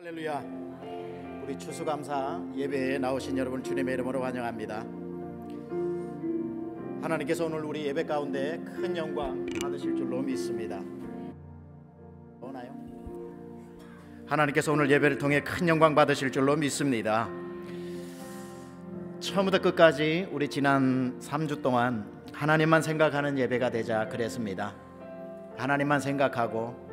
할렐루야. 우리 추수감사 예배에 나오신 여러분 주님의 이름으로 환영합니다. 하나님께서 오늘 우리 예배 가운데 큰 영광 받으실 줄로 믿습니다. 오나요? 하나님께서 오늘 예배를 통해 큰 영광 받으실 줄로 믿습니다. 처음부터 끝까지 우리 지난 3주 동안 하나님만 생각하는 예배가 되자 그랬습니다. 하나님만 생각하고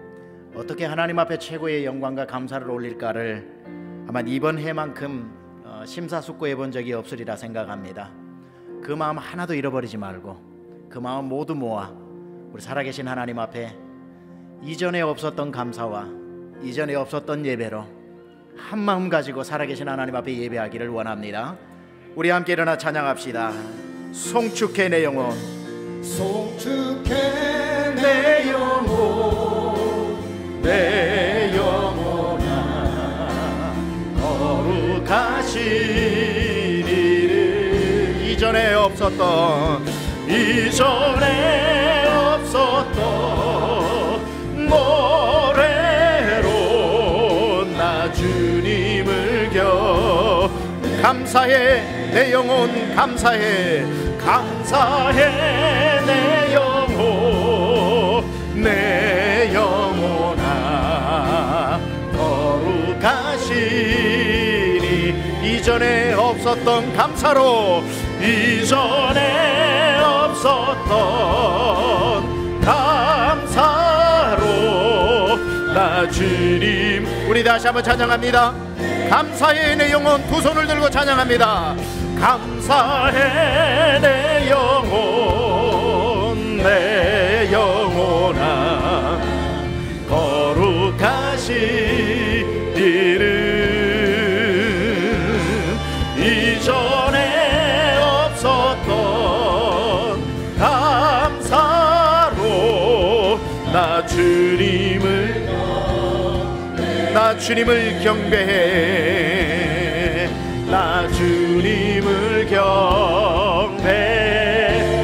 어떻게 하나님 앞에 최고의 영광과 감사를 올릴까를 아마 이번 해만큼 심사숙고해 본 적이 없으리라 생각합니다. 그 마음 하나도 잃어버리지 말고 그 마음 모두 모아 우리 살아계신 하나님 앞에 이전에 없었던 감사와 이전에 없었던 예배로 한 마음 가지고 살아계신 하나님 앞에 예배하기를 원합니다. 우리 함께 일어나 찬양합시다. 송축해 내 영혼, 송축해 내 영혼, 내 영혼아 거룩하신 이를 이전에 없었던 노래로 나 주님을 겨 감사해 내 영혼 감사해 감사해 내 영혼 내 영혼아 거룩하시니 이전에 없었던 감사로 이전에 없었던 감사로 나 주님 우리 다시 한번 찬양합니다. 감사해 내 영혼 두 손을 들고 찬양합니다. 감사해 내 영혼 내 영혼아 거룩하신 이름 이전에 없었던 감사로 나 주님을 경배해 나 주님을 경배해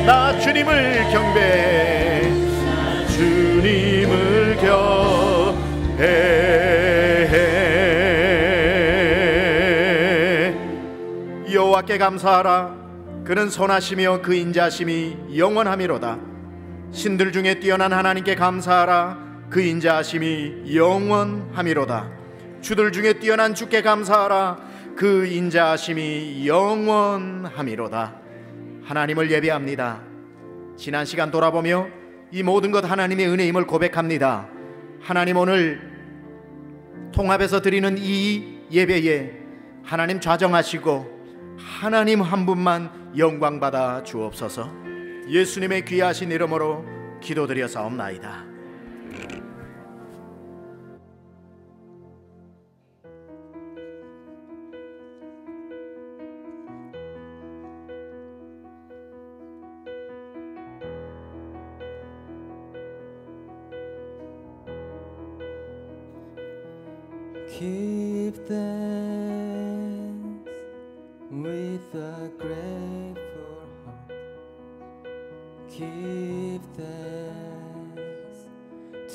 나 주님을 경배해 나 주님을 경배해 여호와께 감사하라. 그는 선하시며 그 인자하심이 영원하미로다. 신들 중에 뛰어난 하나님께 감사하라. 그 인자하심이 영원하미로다. 주들 중에 뛰어난 주께 감사하라. 그 인자하심이 영원하미로다. 하나님을 예배합니다. 지난 시간 돌아보며 이 모든 것 하나님의 은혜임을 고백합니다. 하나님 오늘 통합해서 드리는 이 예배에 하나님 좌정하시고 하나님 한 분만 영광받아 주옵소서. 예수님의 귀하신 이름으로 기도드려사옵나이다. Give thanks with a grateful heart. Give thanks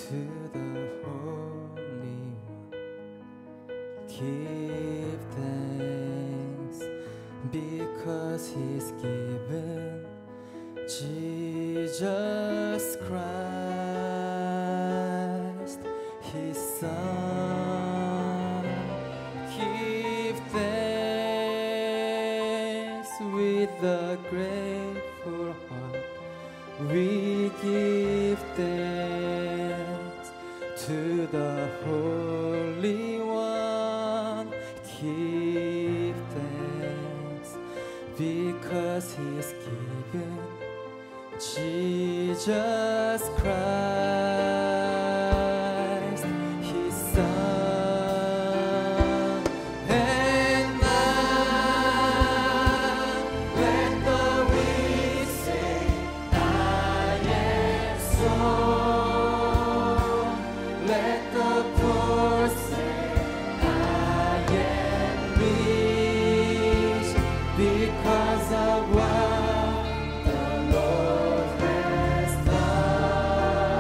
to the Holy One. Give thanks because He's given Jesus Christ, His Son. With a grateful heart, we give thanks to the Holy One. Give thanks because He's given Jesus Christ, His Son. Because of what the Lord has done.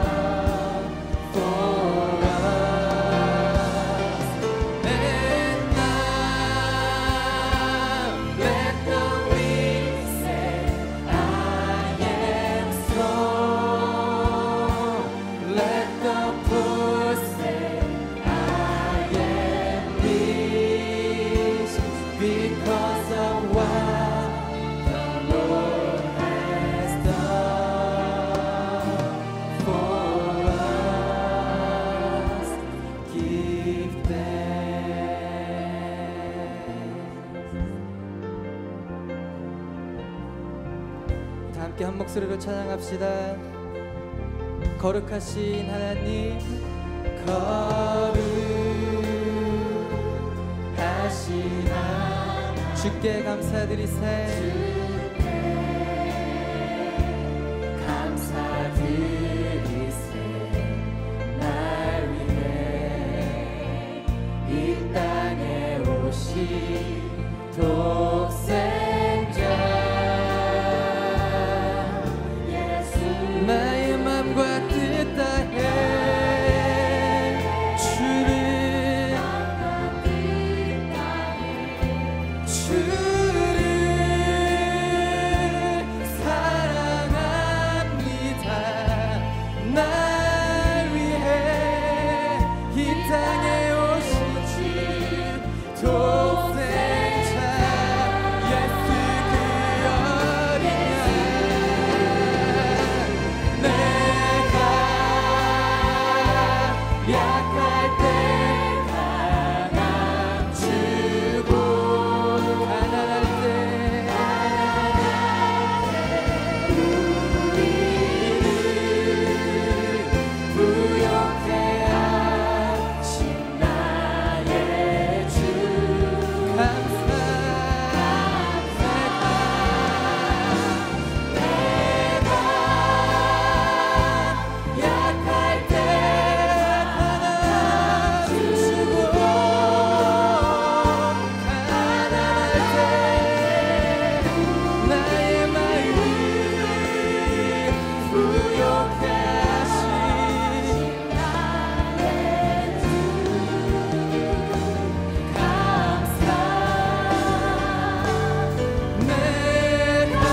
함께 한 목소리로 찬양합시다. 거룩하신 하나님, 거룩하신 하나님, 주께 감사드리세. 날 위해 이 땅에 오신 독생자 예수, 나의 맘과 뜻 다해 주를 사랑합니다. 날 위해 이 땅에 오신 주 독생자 예수 그 어린 양, 내가 약할 때 강함 주고 가난할 때 우리를 부욕해 하신 나의 주 감사합니다. 내가 약할 때 하나 주시고 가난할 때 나의 마음 부욕해 하신 나의 주 감사. 내가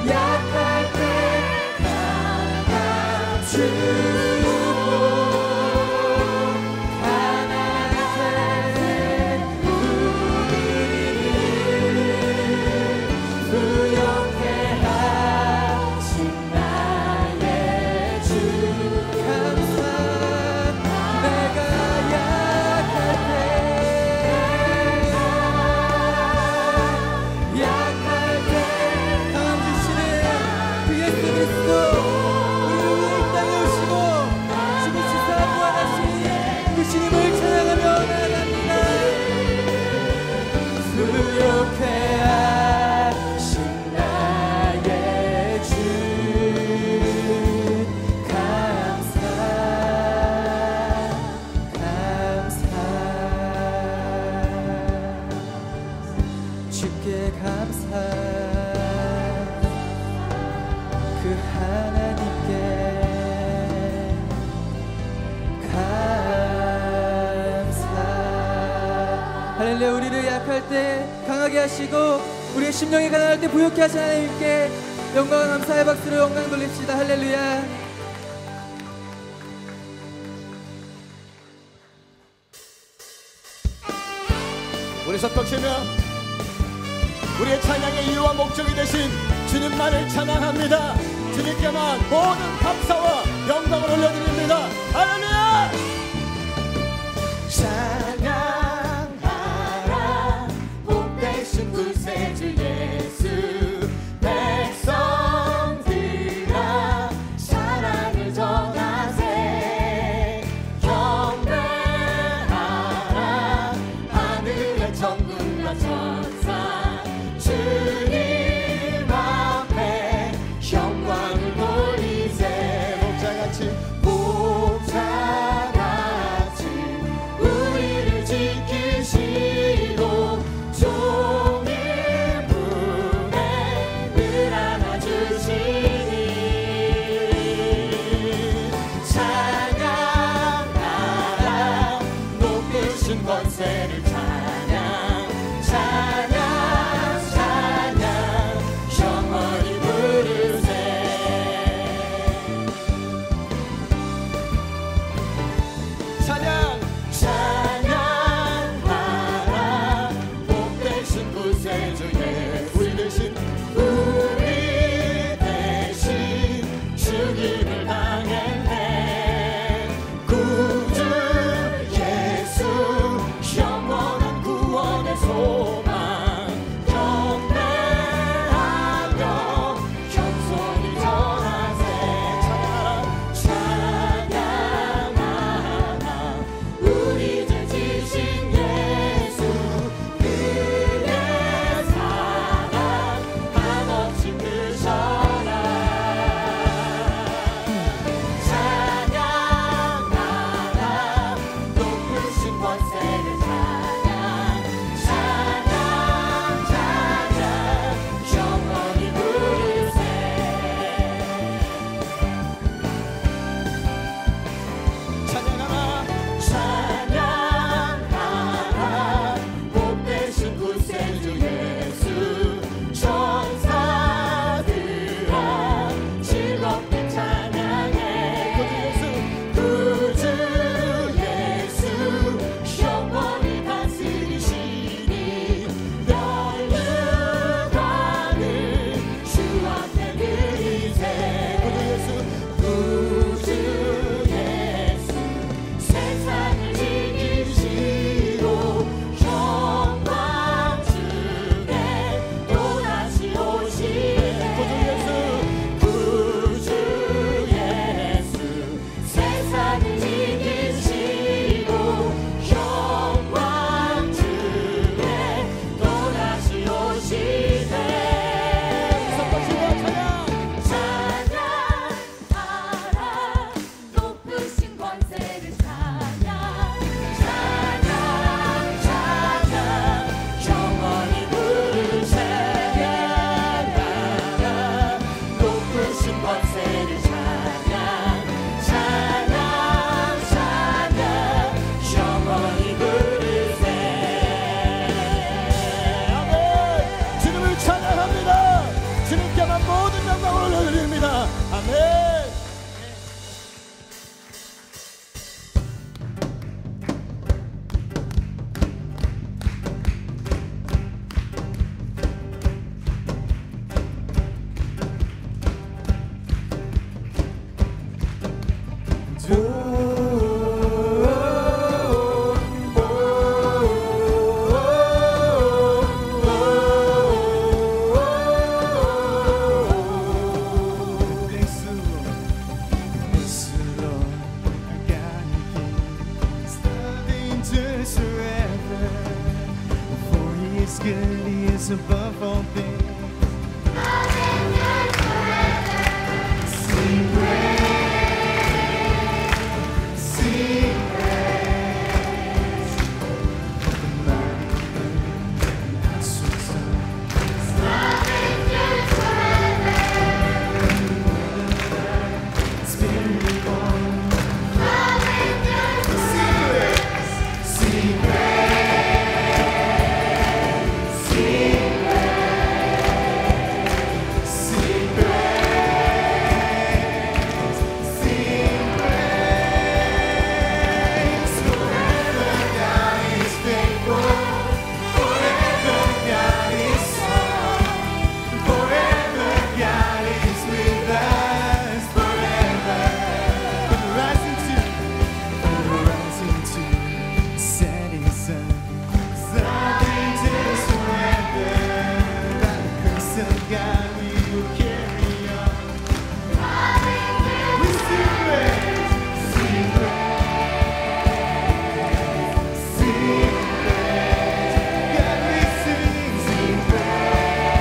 약할 때 강함 주고 가난할 때 우리를 부욕해 하신 나의 주 감사. 내가 약할 때 강함 주시는 그 예수 그리스도, 우리를 이 땅에 오시고 죽으시사 부활하신 그 주님을 찬양하며 나아갑니다. 부욕해 하신 나의 주 감사 주께 감사. 그 하나님께 감사. 할렐루야. 우리를 약할 때 강하게 하시고 우리의 심령이 가난할 때 부욕케 하신 하나님께 영광과 감사의 박수로 영광 돌립시다. 할렐루야. 우리 서떡치며 우리의 찬양의 이유와 목적이 되신 주님만을 찬양합니다. 주님께만 모든 감사와 영광을 올려드립니다. 할렐루야. 찬양하라 복되신 구세주 예수, 백성들아 사랑을 전하세. 경배하라 하늘의 천군과 천사, 주님 앞에 영광을 돌리세. 복자같이 is good, He is above all things. Sing praise, sing praise. The mighty and awesome Son. It's been reborn. Sing praise, sing praise, sing praise, sing praise. Forever God is faithful, forever God is strong, forever God is with us, forever. From the rising to setting sun, something to surrender. By the grace of God, we will carry on. We sing praise, sing praise, sing praise. God, we sing praise,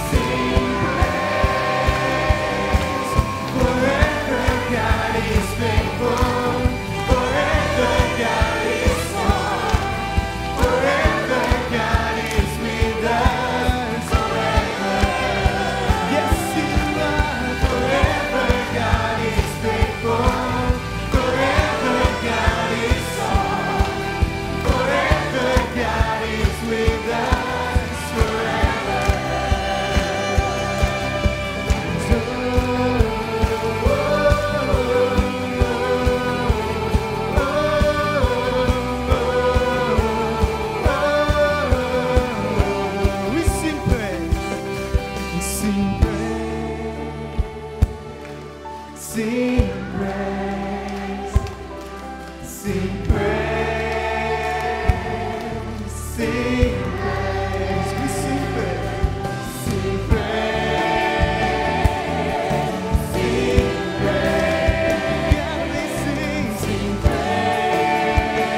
sing praise. Forever God is faithful, forever God is strong, forever God is with us, forever. Yes, you are. Forever God is faithful, forever God is strong, forever God is with us, forever. We sing praise, we sing praise, sing praise, sing praise, sing praise. We sing praise, sing praise, sing praise. Yeah, we sing praise,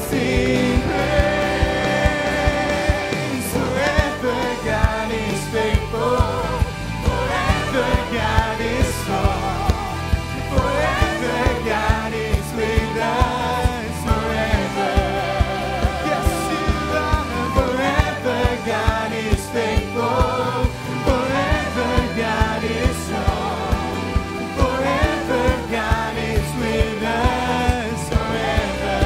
sing praise. Forever God is faithful, forever God is strong, forever God is with us, forever. Yes, you are. Forever God is faithful, forever God is strong, forever God is with us, forever.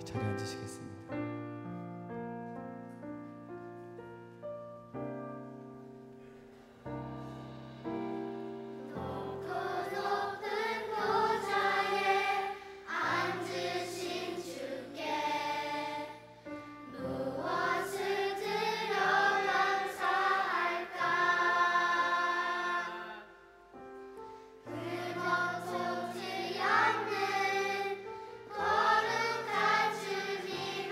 자리에 앉으시겠습니다. 높은 보좌에 앉으신 주께 무엇을 드려 감사할까? 흠없지 않는 거룩한 주님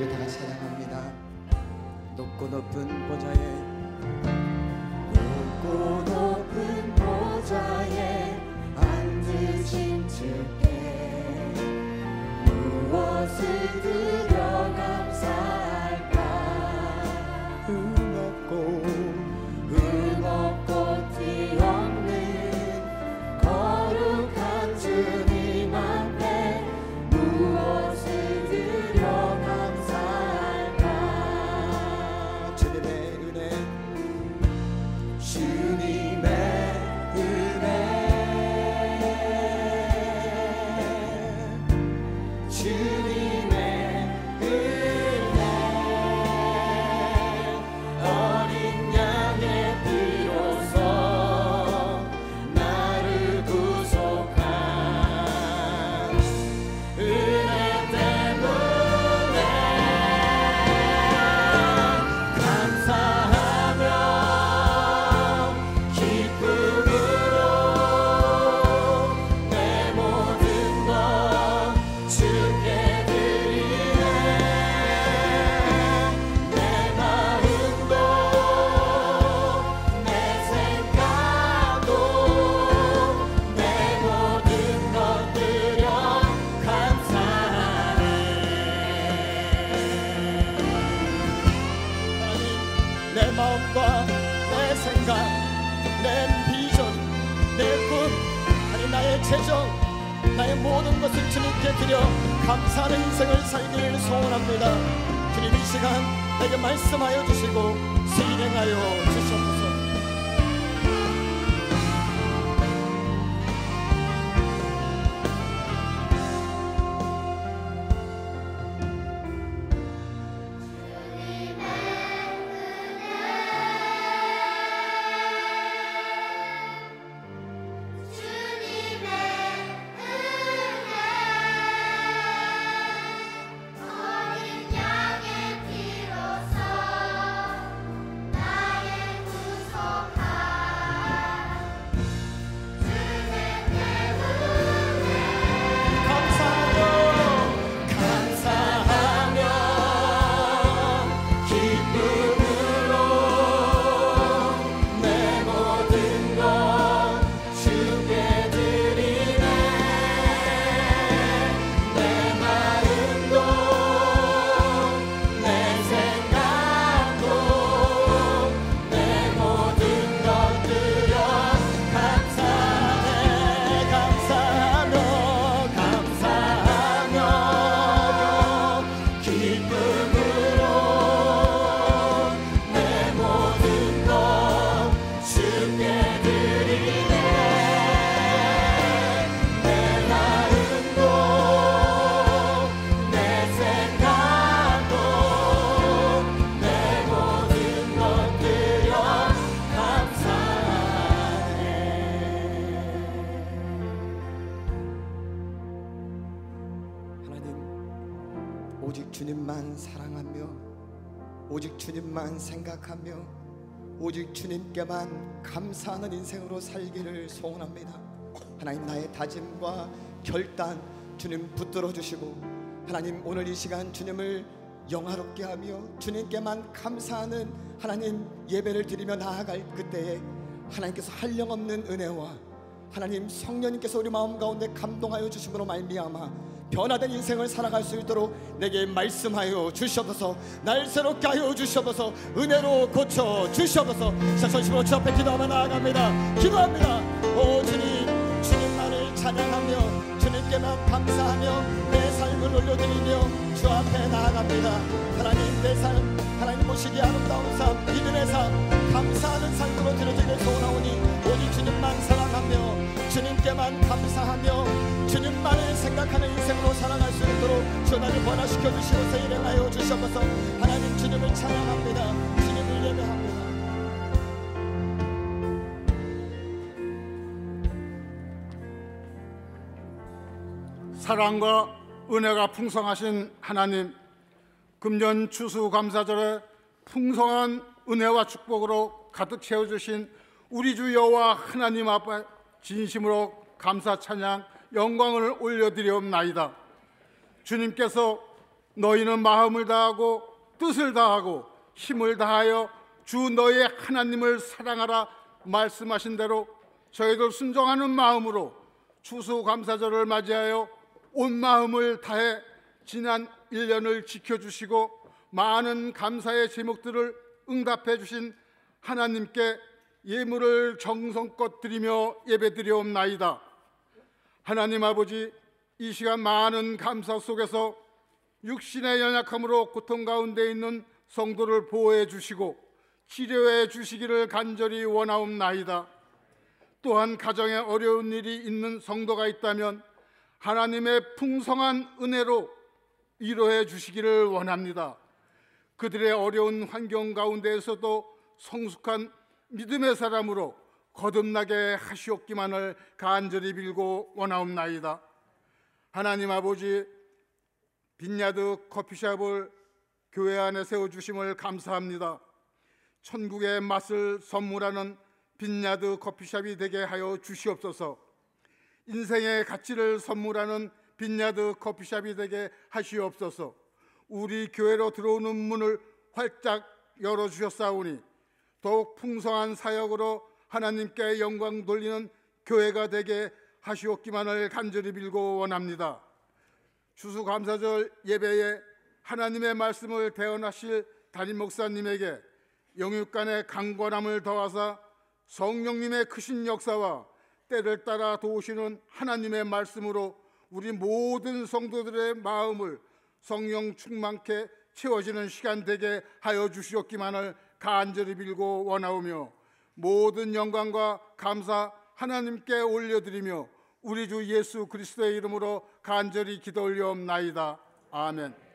우리 다 같이 찬양합니다. 높고 높은 보좌에 높고 높은 보좌에 앉으신 주께 무엇을 드려 감사할까. 흠없고 티 없는 거룩한 주님 앞에 무엇을 드려 감사할까. 주님의 은혜 주님의 은혜 주님의 은혜 어린 양의 피로써 나를 구속한 은혜 때문에 감사하며 기쁨으로 내 모든 것 주께 드리네. 내 마음도 내 생각도 내 모든 것 드려 감사하네. 내 마음과 내 생각, 내 비전, 내 꿈, 아니 나의 재정, 나의 모든 것을 주님께 드려 감사하는 인생을 살기를 소원합니다. 주님 이 시간 내게 말씀하여 주시고 수일행하여 주시옵소서. 어린 양의 피로써 나의 구속한 주의 때문에 감사하며 기쁨으로 내 모든 것 주께 드리네. 내 마음도 내 생각도 내 모든 것 드려 감사하네. 감사하며 기쁨으로 내 모든 것 주께 드리네. 내 마음도 내 생각도 내 모든 것 드려 감사하네. 하나님, 오직 주님만 사랑하며 오직 주님만 생각하며 오직 주님께만 감사하는 인생으로 살기를 소원합니다. 하나님, 나의 다짐과 결단 주님 붙들어 주시고, 하나님 오늘 이 시간 주님을 영화롭게 하며 주님께만 감사하는 하나님 예배를 드리며 나아갈 그때에 하나님께서 한량없는 은혜와 하나님 성령님께서 우리 마음 가운데 감동하여 주심으로 말미암아 변화된 인생을 살아갈 수 있도록 내게 말씀하여 주시옵소서. 날 새롭게 하여 주시옵소서. 은혜로 고쳐 주시옵소서. 자, 전심으로 주 앞에 기도하며 나아갑니다. 기도합니다. 오 주님, 주님만을 찬양하며 주님께만 감사하며 내 삶을 올려드리며 주 앞에 나아갑니다. 하나님, 내 삶 하나님 보시기에 아름다운 삶, 믿음의 삶, 감사하는 삶으로 드려지길 소원하오니 오직 주님만 사랑하며 주님께만 감사하며 주님만을 생각하는 인생으로 살아갈 수 있도록 주 나를 변화시켜 주시고 세일행하여 주시옵소서. 하나님, 주님을 찬양합니다. 주님을 예배합니다. 사랑과 은혜가 풍성하신 하나님, 금년 추수감사절에 풍성한 은혜와 축복으로 가득 채워주신 우리 주 여호와 하나님 앞에 진심으로 감사 찬양 영광을 올려드리옵나이다. 주님께서 너희는 마음을 다하고 뜻을 다하고 힘을 다하여 주 너희의 하나님을 사랑하라 말씀하신 대로 저희들 순종하는 마음으로 추수감사절을 맞이하여 온 마음을 다해 지난 1년을 지켜주시고 많은 감사의 제목들을 응답해 주신 하나님께 예물을 정성껏 드리며 예배드리옵나이다. 하나님 아버지, 이 시간 많은 감사 속에서 육신의 연약함으로 고통 가운데 있는 성도를 보호해 주시고 치료해 주시기를 간절히 원하옵나이다. 또한 가정에 어려운 일이 있는 성도가 있다면 하나님의 풍성한 은혜로 위로해 주시기를 원합니다. 그들의 어려운 환경 가운데에서도 성숙한 믿음의 사람으로 거듭나게 하시옵기만을 간절히 빌고 원하옵나이다. 하나님 아버지, 빈야드 커피숍을 교회 안에 세워주심을 감사합니다. 천국의 맛을 선물하는 빈야드 커피숍이 되게 하여 주시옵소서. 인생의 가치를 선물하는 빈야드 커피숍이 되게 하시옵소서. 우리 교회로 들어오는 문을 활짝 열어주셨사오니 더욱 풍성한 사역으로 하나님께 영광 돌리는 교회가 되게 하시옵기만을 간절히 빌고 원합니다. 추수감사절 예배에 하나님의 말씀을 대언하실 담임 목사님에게 영육간의 강권함을 더하사 성령님의 크신 역사와 때를 따라 도우시는 하나님의 말씀으로 우리 모든 성도들의 마음을 성령 충만케 채워지는 시간 되게 하여 주시옵기만을 간절히 빌고 원하오며 모든 영광과 감사 하나님께 올려드리며 우리 주 예수 그리스도의 이름으로 간절히 기도 올려옵나이다. 아멘.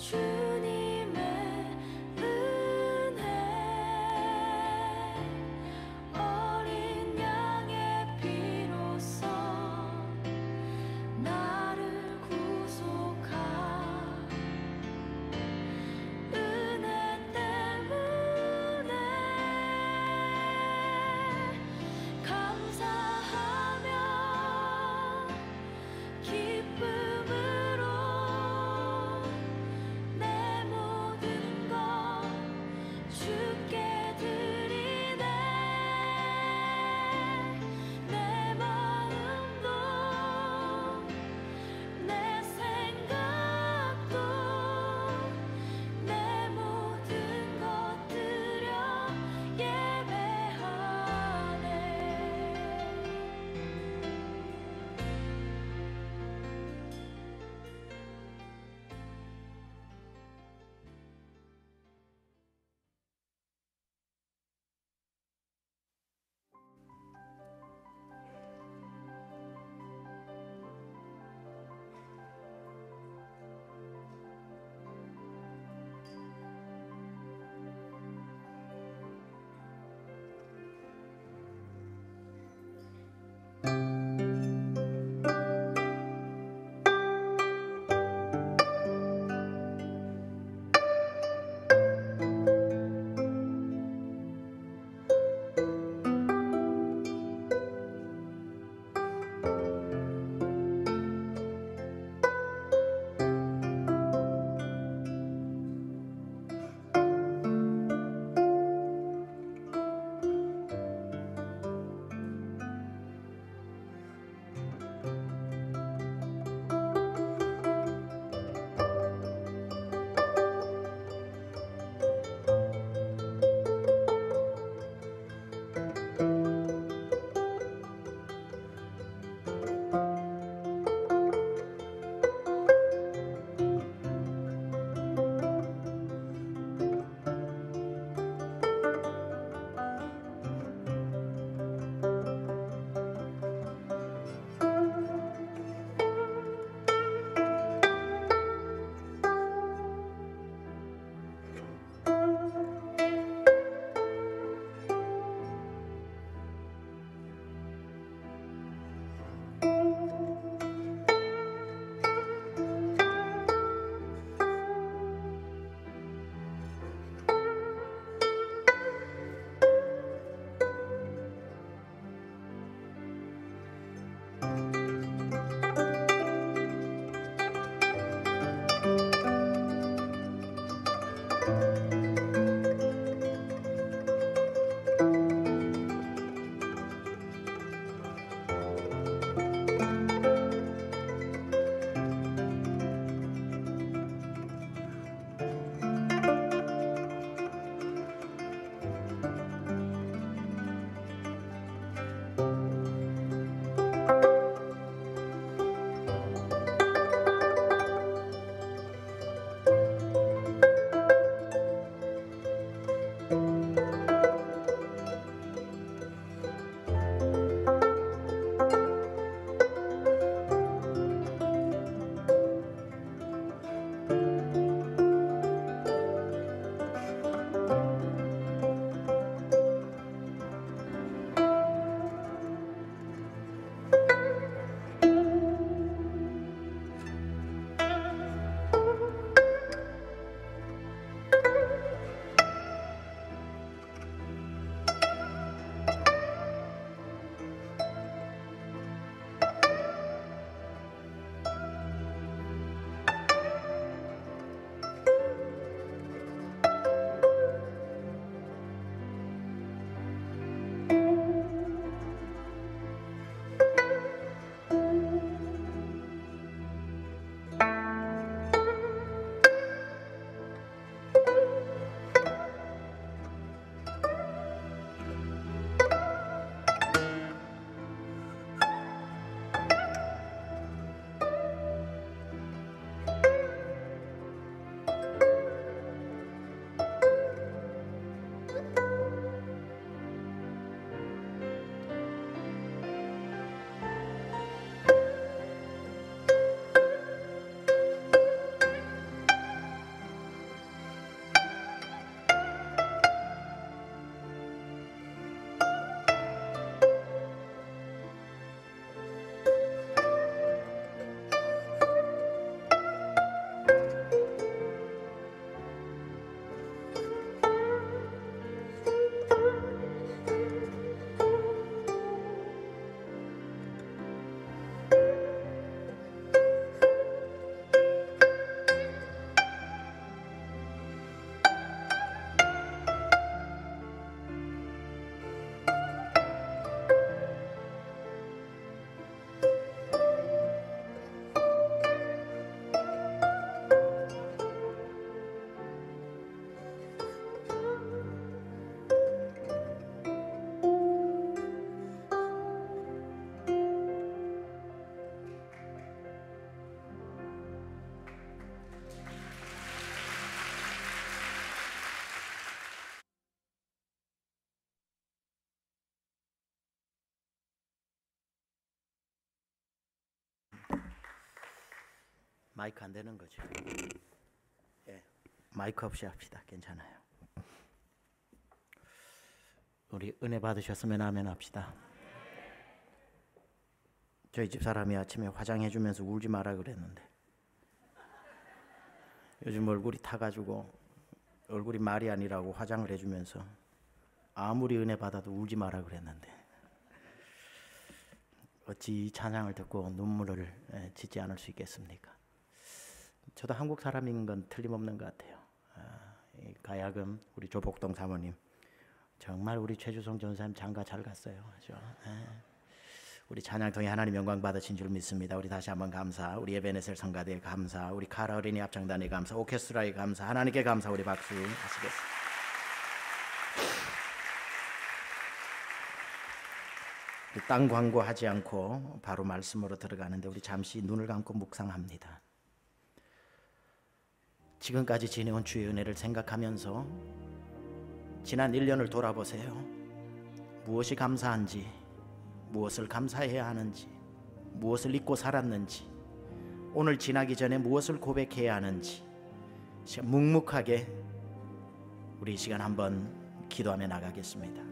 주님의 은혜 어린 양의 피로써 나를 구속하 은혜 때문에 감사하며 기쁨으로 내 마이크 안 되는 거죠? 예, 마이크 없이 합시다. 괜찮아요. 우리 은혜 받으셨으면 아멘 합시다. 저희 집 사람이 아침에 화장해 주면서 울지 마라 그랬는데 요즘 얼굴이 타가지고 얼굴이 말이 아니라고 화장을 해주면서 아무리 은혜 받아도 울지 마라 그랬는데 어찌 이 찬양을 듣고 눈물을 짓지 않을 수 있겠습니까? 저도 한국 사람인 건 틀림없는 것 같아요. 가야금 우리 조복동 사모님 정말 우리 최주성 전사님 장가 잘 갔어요. 그렇죠? 우리 찬양 통해 하나님 영광 받으신 줄 믿습니다. 우리 다시 한번 감사. 우리 에베네셀 성가대에 감사. 우리 카라 어린이 합창단에 감사. 오케스트라에 감사. 하나님께 감사. 우리 박수 하시겠습니다. 땅 광고하지 않고 바로 말씀으로 들어가는데 우리 잠시 눈을 감고 묵상합니다. 지금까지 지내온 주의 은혜를 생각하면서 지난 1년을 돌아보세요. 무엇이 감사한지, 무엇을 감사해야 하는지, 무엇을 잊고 살았는지, 오늘 지나기 전에 무엇을 고백해야 하는지 묵묵하게 우리 이 시간 한번 기도하며 나가겠습니다.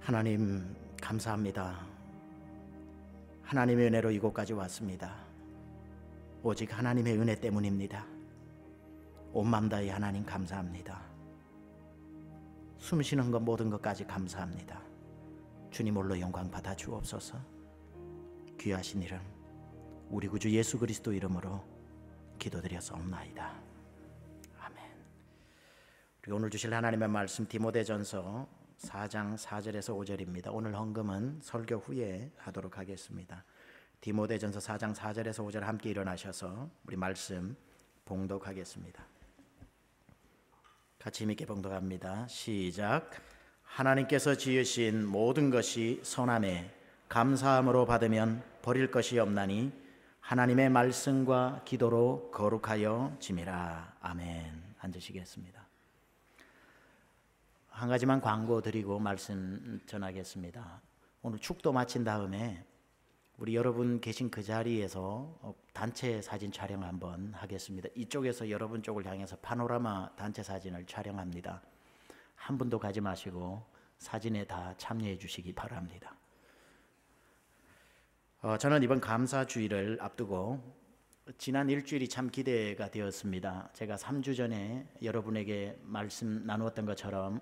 하나님 감사합니다. 하나님의 은혜로 이곳까지 왔습니다. 오직 하나님의 은혜 때문입니다. 온 마음 다해 하나님 감사합니다. 숨 쉬는 것 모든 것까지 감사합니다. 주님 홀로 영광 받아 주옵소서. 귀하신 이름 우리 구주 예수 그리스도 이름으로 기도드렸사옵나이다. 아멘. 우리 오늘 주실 하나님의 말씀 디모데전서 4장 4절에서 5절입니다. 오늘 헌금은 설교 후에 하도록 하겠습니다. 디모데전서 4장 4절에서 5절 함께 일어나셔서 우리 말씀 봉독하겠습니다. 같이 힘있게 봉독합니다. 시작. 하나님께서 지으신 모든 것이 선함에 감사함으로 받으면 버릴 것이 없나니 하나님의 말씀과 기도로 거룩하여 짐이라. 아멘. 앉으시겠습니다. 한 가지만 광고 드리고 말씀 전하겠습니다. 오늘 축도 마친 다음에 우리 여러분 계신 그 자리에서 단체 사진 촬영 한번 하겠습니다. 이쪽에서 여러분 쪽을 향해서 파노라마 단체 사진을 촬영합니다. 한 분도 가지 마시고 사진에 다 참여해 주시기 바랍니다. 저는 이번 감사주일을 앞두고 지난 일주일이 참 기대가 되었습니다. 제가 3주 전에 여러분에게 말씀 나누었던 것처럼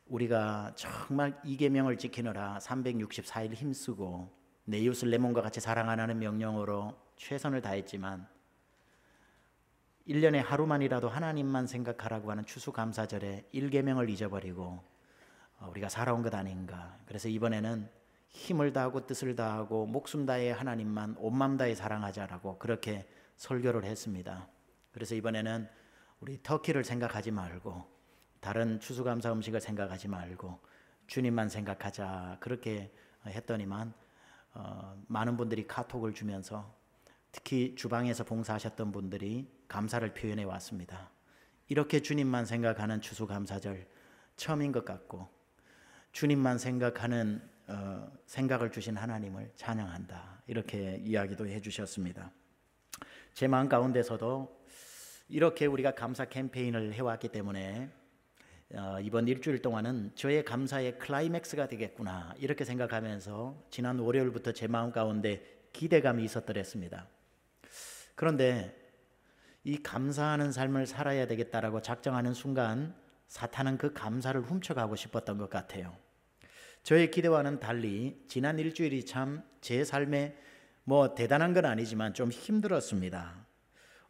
우리가 정말 이 계명을 지키느라 364일 힘쓰고 내 이웃을 내 몸과 같이 사랑하라는 명령으로 최선을 다했지만 1년에 하루만이라도 하나님만 생각하라고 하는 추수감사절에 1계명을 잊어버리고 우리가 살아온 것 아닌가. 그래서 이번에는 힘을 다하고 뜻을 다하고 목숨 다해 하나님만 온 마음 다해 사랑하자라고 그렇게 설교를 했습니다. 그래서 이번에는 우리 터키를 생각하지 말고 다른 추수감사 음식을 생각하지 말고 주님만 생각하자 그렇게 했더니만 많은 분들이 카톡을 주면서 특히 주방에서 봉사하셨던 분들이 감사를 표현해 왔습니다. 이렇게 주님만 생각하는 추수감사절 처음인 것 같고 주님만 생각하는 생각을 주신 하나님을 찬양한다 이렇게 이야기도 해주셨습니다. 제 마음 가운데서도 이렇게 우리가 감사 캠페인을 해왔기 때문에 이번 일주일 동안은 저의 감사의 클라이맥스가 되겠구나 이렇게 생각하면서 지난 월요일부터 제 마음 가운데 기대감이 있었더랬습니다. 그런데 이 감사하는 삶을 살아야 되겠다라고 작정하는 순간 사탄은 그 감사를 훔쳐가고 싶었던 것 같아요. 저의 기대와는 달리 지난 일주일이 참 제 삶에 대단한 건 아니지만 좀 힘들었습니다.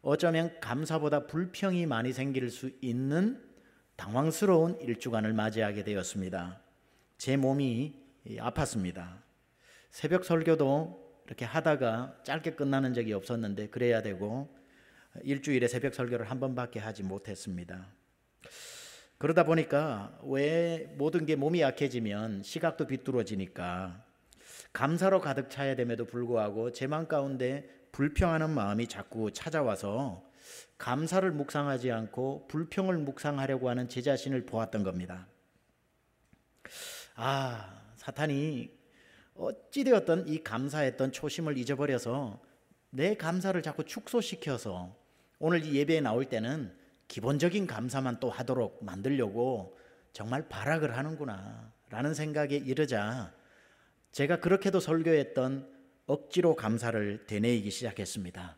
어쩌면 감사보다 불평이 많이 생길 수 있는 당황스러운 일주간을 맞이하게 되었습니다. 제 몸이 아팠습니다. 새벽 설교도 이렇게 하다가 짧게 끝나는 적이 없었는데 그래야 되고 일주일에 새벽 설교를 한 번밖에 하지 못했습니다. 그러다 보니까 왜 모든 게 몸이 약해지면 시각도 비뚤어지니까 감사로 가득 차야 됨에도 불구하고 제 마음 가운데 불평하는 마음이 자꾸 찾아와서 감사를 묵상하지 않고 불평을 묵상하려고 하는 제 자신을 보았던 겁니다. 사탄이 어찌되었던 이 감사했던 초심을 잊어버려서 내 감사를 자꾸 축소시켜서 오늘 이 예배에 나올 때는 기본적인 감사만 또 하도록 만들려고 정말 발악을 하는구나 라는 생각에 이르자 제가 그렇게도 설교했던 억지로 감사를 되뇌이기 시작했습니다.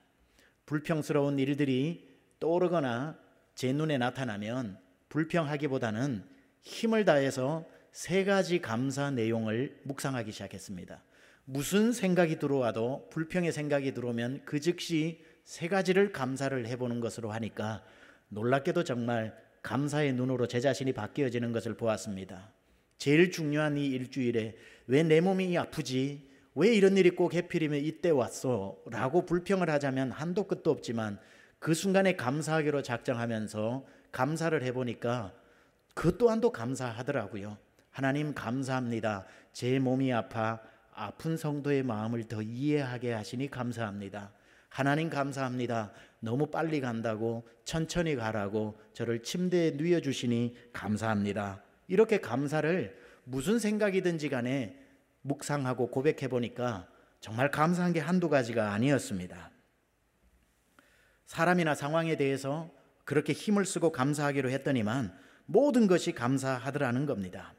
불평스러운 일들이 떠오르거나 제 눈에 나타나면 불평하기보다는 힘을 다해서 3가지 감사 내용을 묵상하기 시작했습니다. 무슨 생각이 들어와도 불평의 생각이 들어오면 그 즉시 3가지를 감사를 해보는 것으로 하니까 놀랍게도 정말 감사의 눈으로 제 자신이 바뀌어지는 것을 보았습니다. 제일 중요한 이 일주일에 왜 내 몸이 아프지? 왜 이런 일이 꼭 해필이면 이때 왔어? 라고 불평을 하자면 한도 끝도 없지만 그 순간에 감사하기로 작정하면서 감사를 해보니까 그 또한도 감사하더라고요. 하나님 감사합니다. 제 몸이 아픈 성도의 마음을 더 이해하게 하시니 감사합니다. 하나님 감사합니다. 너무 빨리 간다고 천천히 가라고 저를 침대에 누워주시니 감사합니다. 이렇게 감사를 무슨 생각이든지 간에 묵상하고 고백해 보니까 정말 감사한 게 한두 가지가 아니었습니다. 사람이나 상황에 대해서 그렇게 힘을 쓰고 감사하기로 했더니만 모든 것이 감사하더라는 겁니다.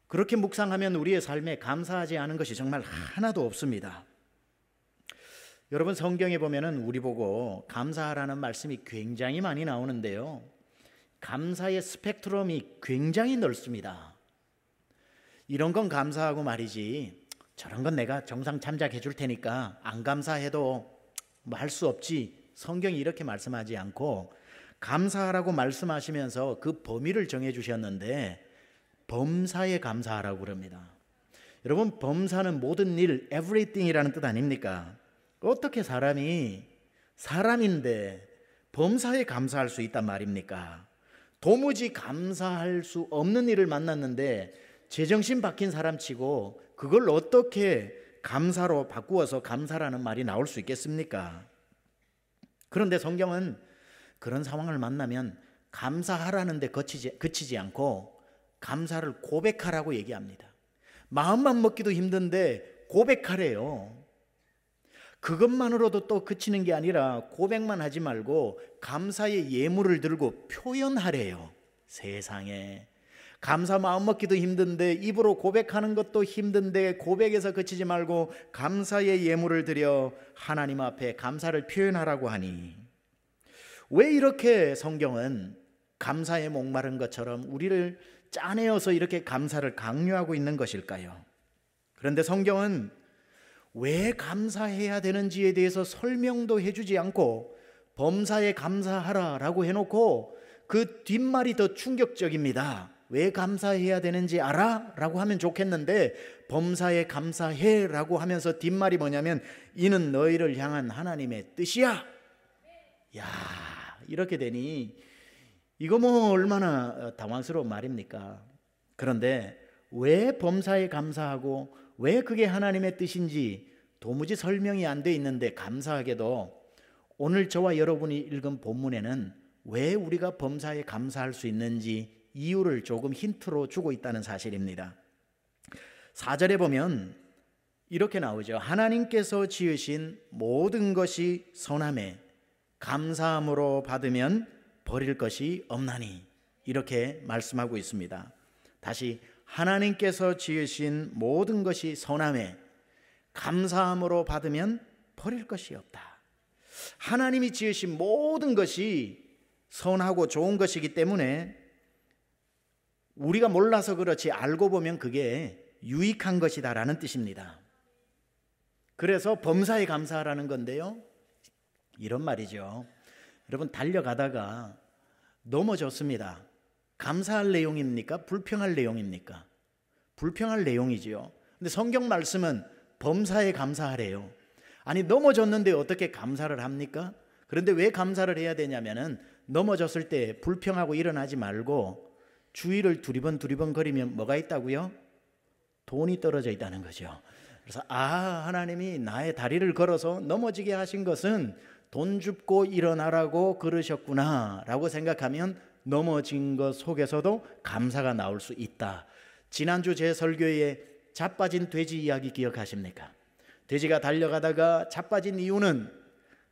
그렇게 묵상하면 우리의 삶에 감사하지 않은 것이 정말 하나도 없습니다. 여러분 성경에 보면은 우리 보고 감사하라는 말씀이 굉장히 많이 나오는데요. 감사의 스펙트럼이 굉장히 넓습니다. 이런 건 감사하고 말이지 저런 건 내가 정상 참작해 줄 테니까 안 감사해도 할 수 없지. 성경이 이렇게 말씀하지 않고 감사하라고 말씀하시면서 그 범위를 정해 주셨는데 범사에 감사하라고 그럽니다. 여러분 범사는 모든 일, everything이라는 뜻 아닙니까? 어떻게 사람인데 범사에 감사할 수 있단 말입니까? 도무지 감사할 수 없는 일을 만났는데 제정신 박힌 사람치고 그걸 어떻게 감사로 바꾸어서 감사라는 말이 나올 수 있겠습니까? 그런데 성경은 그런 상황을 만나면 감사하라는데 그치지 않고 감사를 고백하라고 얘기합니다. 마음만 먹기도 힘든데 고백하래요. 그것만으로도 또 그치는 게 아니라 고백만 하지 말고 감사의 예물을 들고 표현하래요. 세상에 감사 마음 먹기도 힘든데 입으로 고백하는 것도 힘든데 고백에서 그치지 말고 감사의 예물을 드려 하나님 앞에 감사를 표현하라고 하니 왜 이렇게 성경은 감사에 목마른 것처럼 우리를 짜내어서 이렇게 감사를 강요하고 있는 것일까요? 그런데 성경은 왜 감사해야 되는지에 대해서 설명도 해주지 않고 범사에 감사하라라고 해놓고 그 뒷말이 더 충격적입니다. 왜 감사해야 되는지 알아? 라고 하면 좋겠는데 범사에 감사해 라고 하면서 뒷말이 뭐냐면 이는 너희를 향한 하나님의 뜻이야. 야, 이렇게 되니 이거 얼마나 당황스러운 말입니까? 그런데 왜 범사에 감사하고 왜 그게 하나님의 뜻인지 도무지 설명이 안 돼 있는데 감사하게도 오늘 저와 여러분이 읽은 본문에는 왜 우리가 범사에 감사할 수 있는지 이유를 조금 힌트로 주고 있다는 사실입니다. 4절에 보면 이렇게 나오죠. 하나님께서 지으신 모든 것이 선하매 감사함으로 받으면 버릴 것이 없나니, 이렇게 말씀하고 있습니다. 다시, 하나님께서 지으신 모든 것이 선하매 감사함으로 받으면 버릴 것이 없다. 하나님이 지으신 모든 것이 선하고 좋은 것이기 때문에 우리가 몰라서 그렇지 알고 보면 그게 유익한 것이다라는 뜻입니다. 그래서 범사에 감사하라는 건데요, 이런 말이죠. 여러분, 달려가다가 넘어졌습니다. 감사할 내용입니까? 불평할 내용입니까? 불평할 내용이지요. 근데 성경 말씀은 범사에 감사하래요. 아니, 넘어졌는데 어떻게 감사를 합니까? 그런데 왜 감사를 해야 되냐면은 넘어졌을 때 불평하고 일어나지 말고 주위를 두리번 거리면 뭐가 있다고요? 돈이 떨어져 있다는 거죠. 그래서 하나님이 나의 다리를 걸어서 넘어지게 하신 것은 돈 줍고 일어나라고 그러셨구나 라고 생각하면 넘어진 것 속에서도 감사가 나올 수 있다. 지난주 제 설교에 자빠진 돼지 이야기 기억하십니까? 돼지가 달려가다가 자빠진 이유는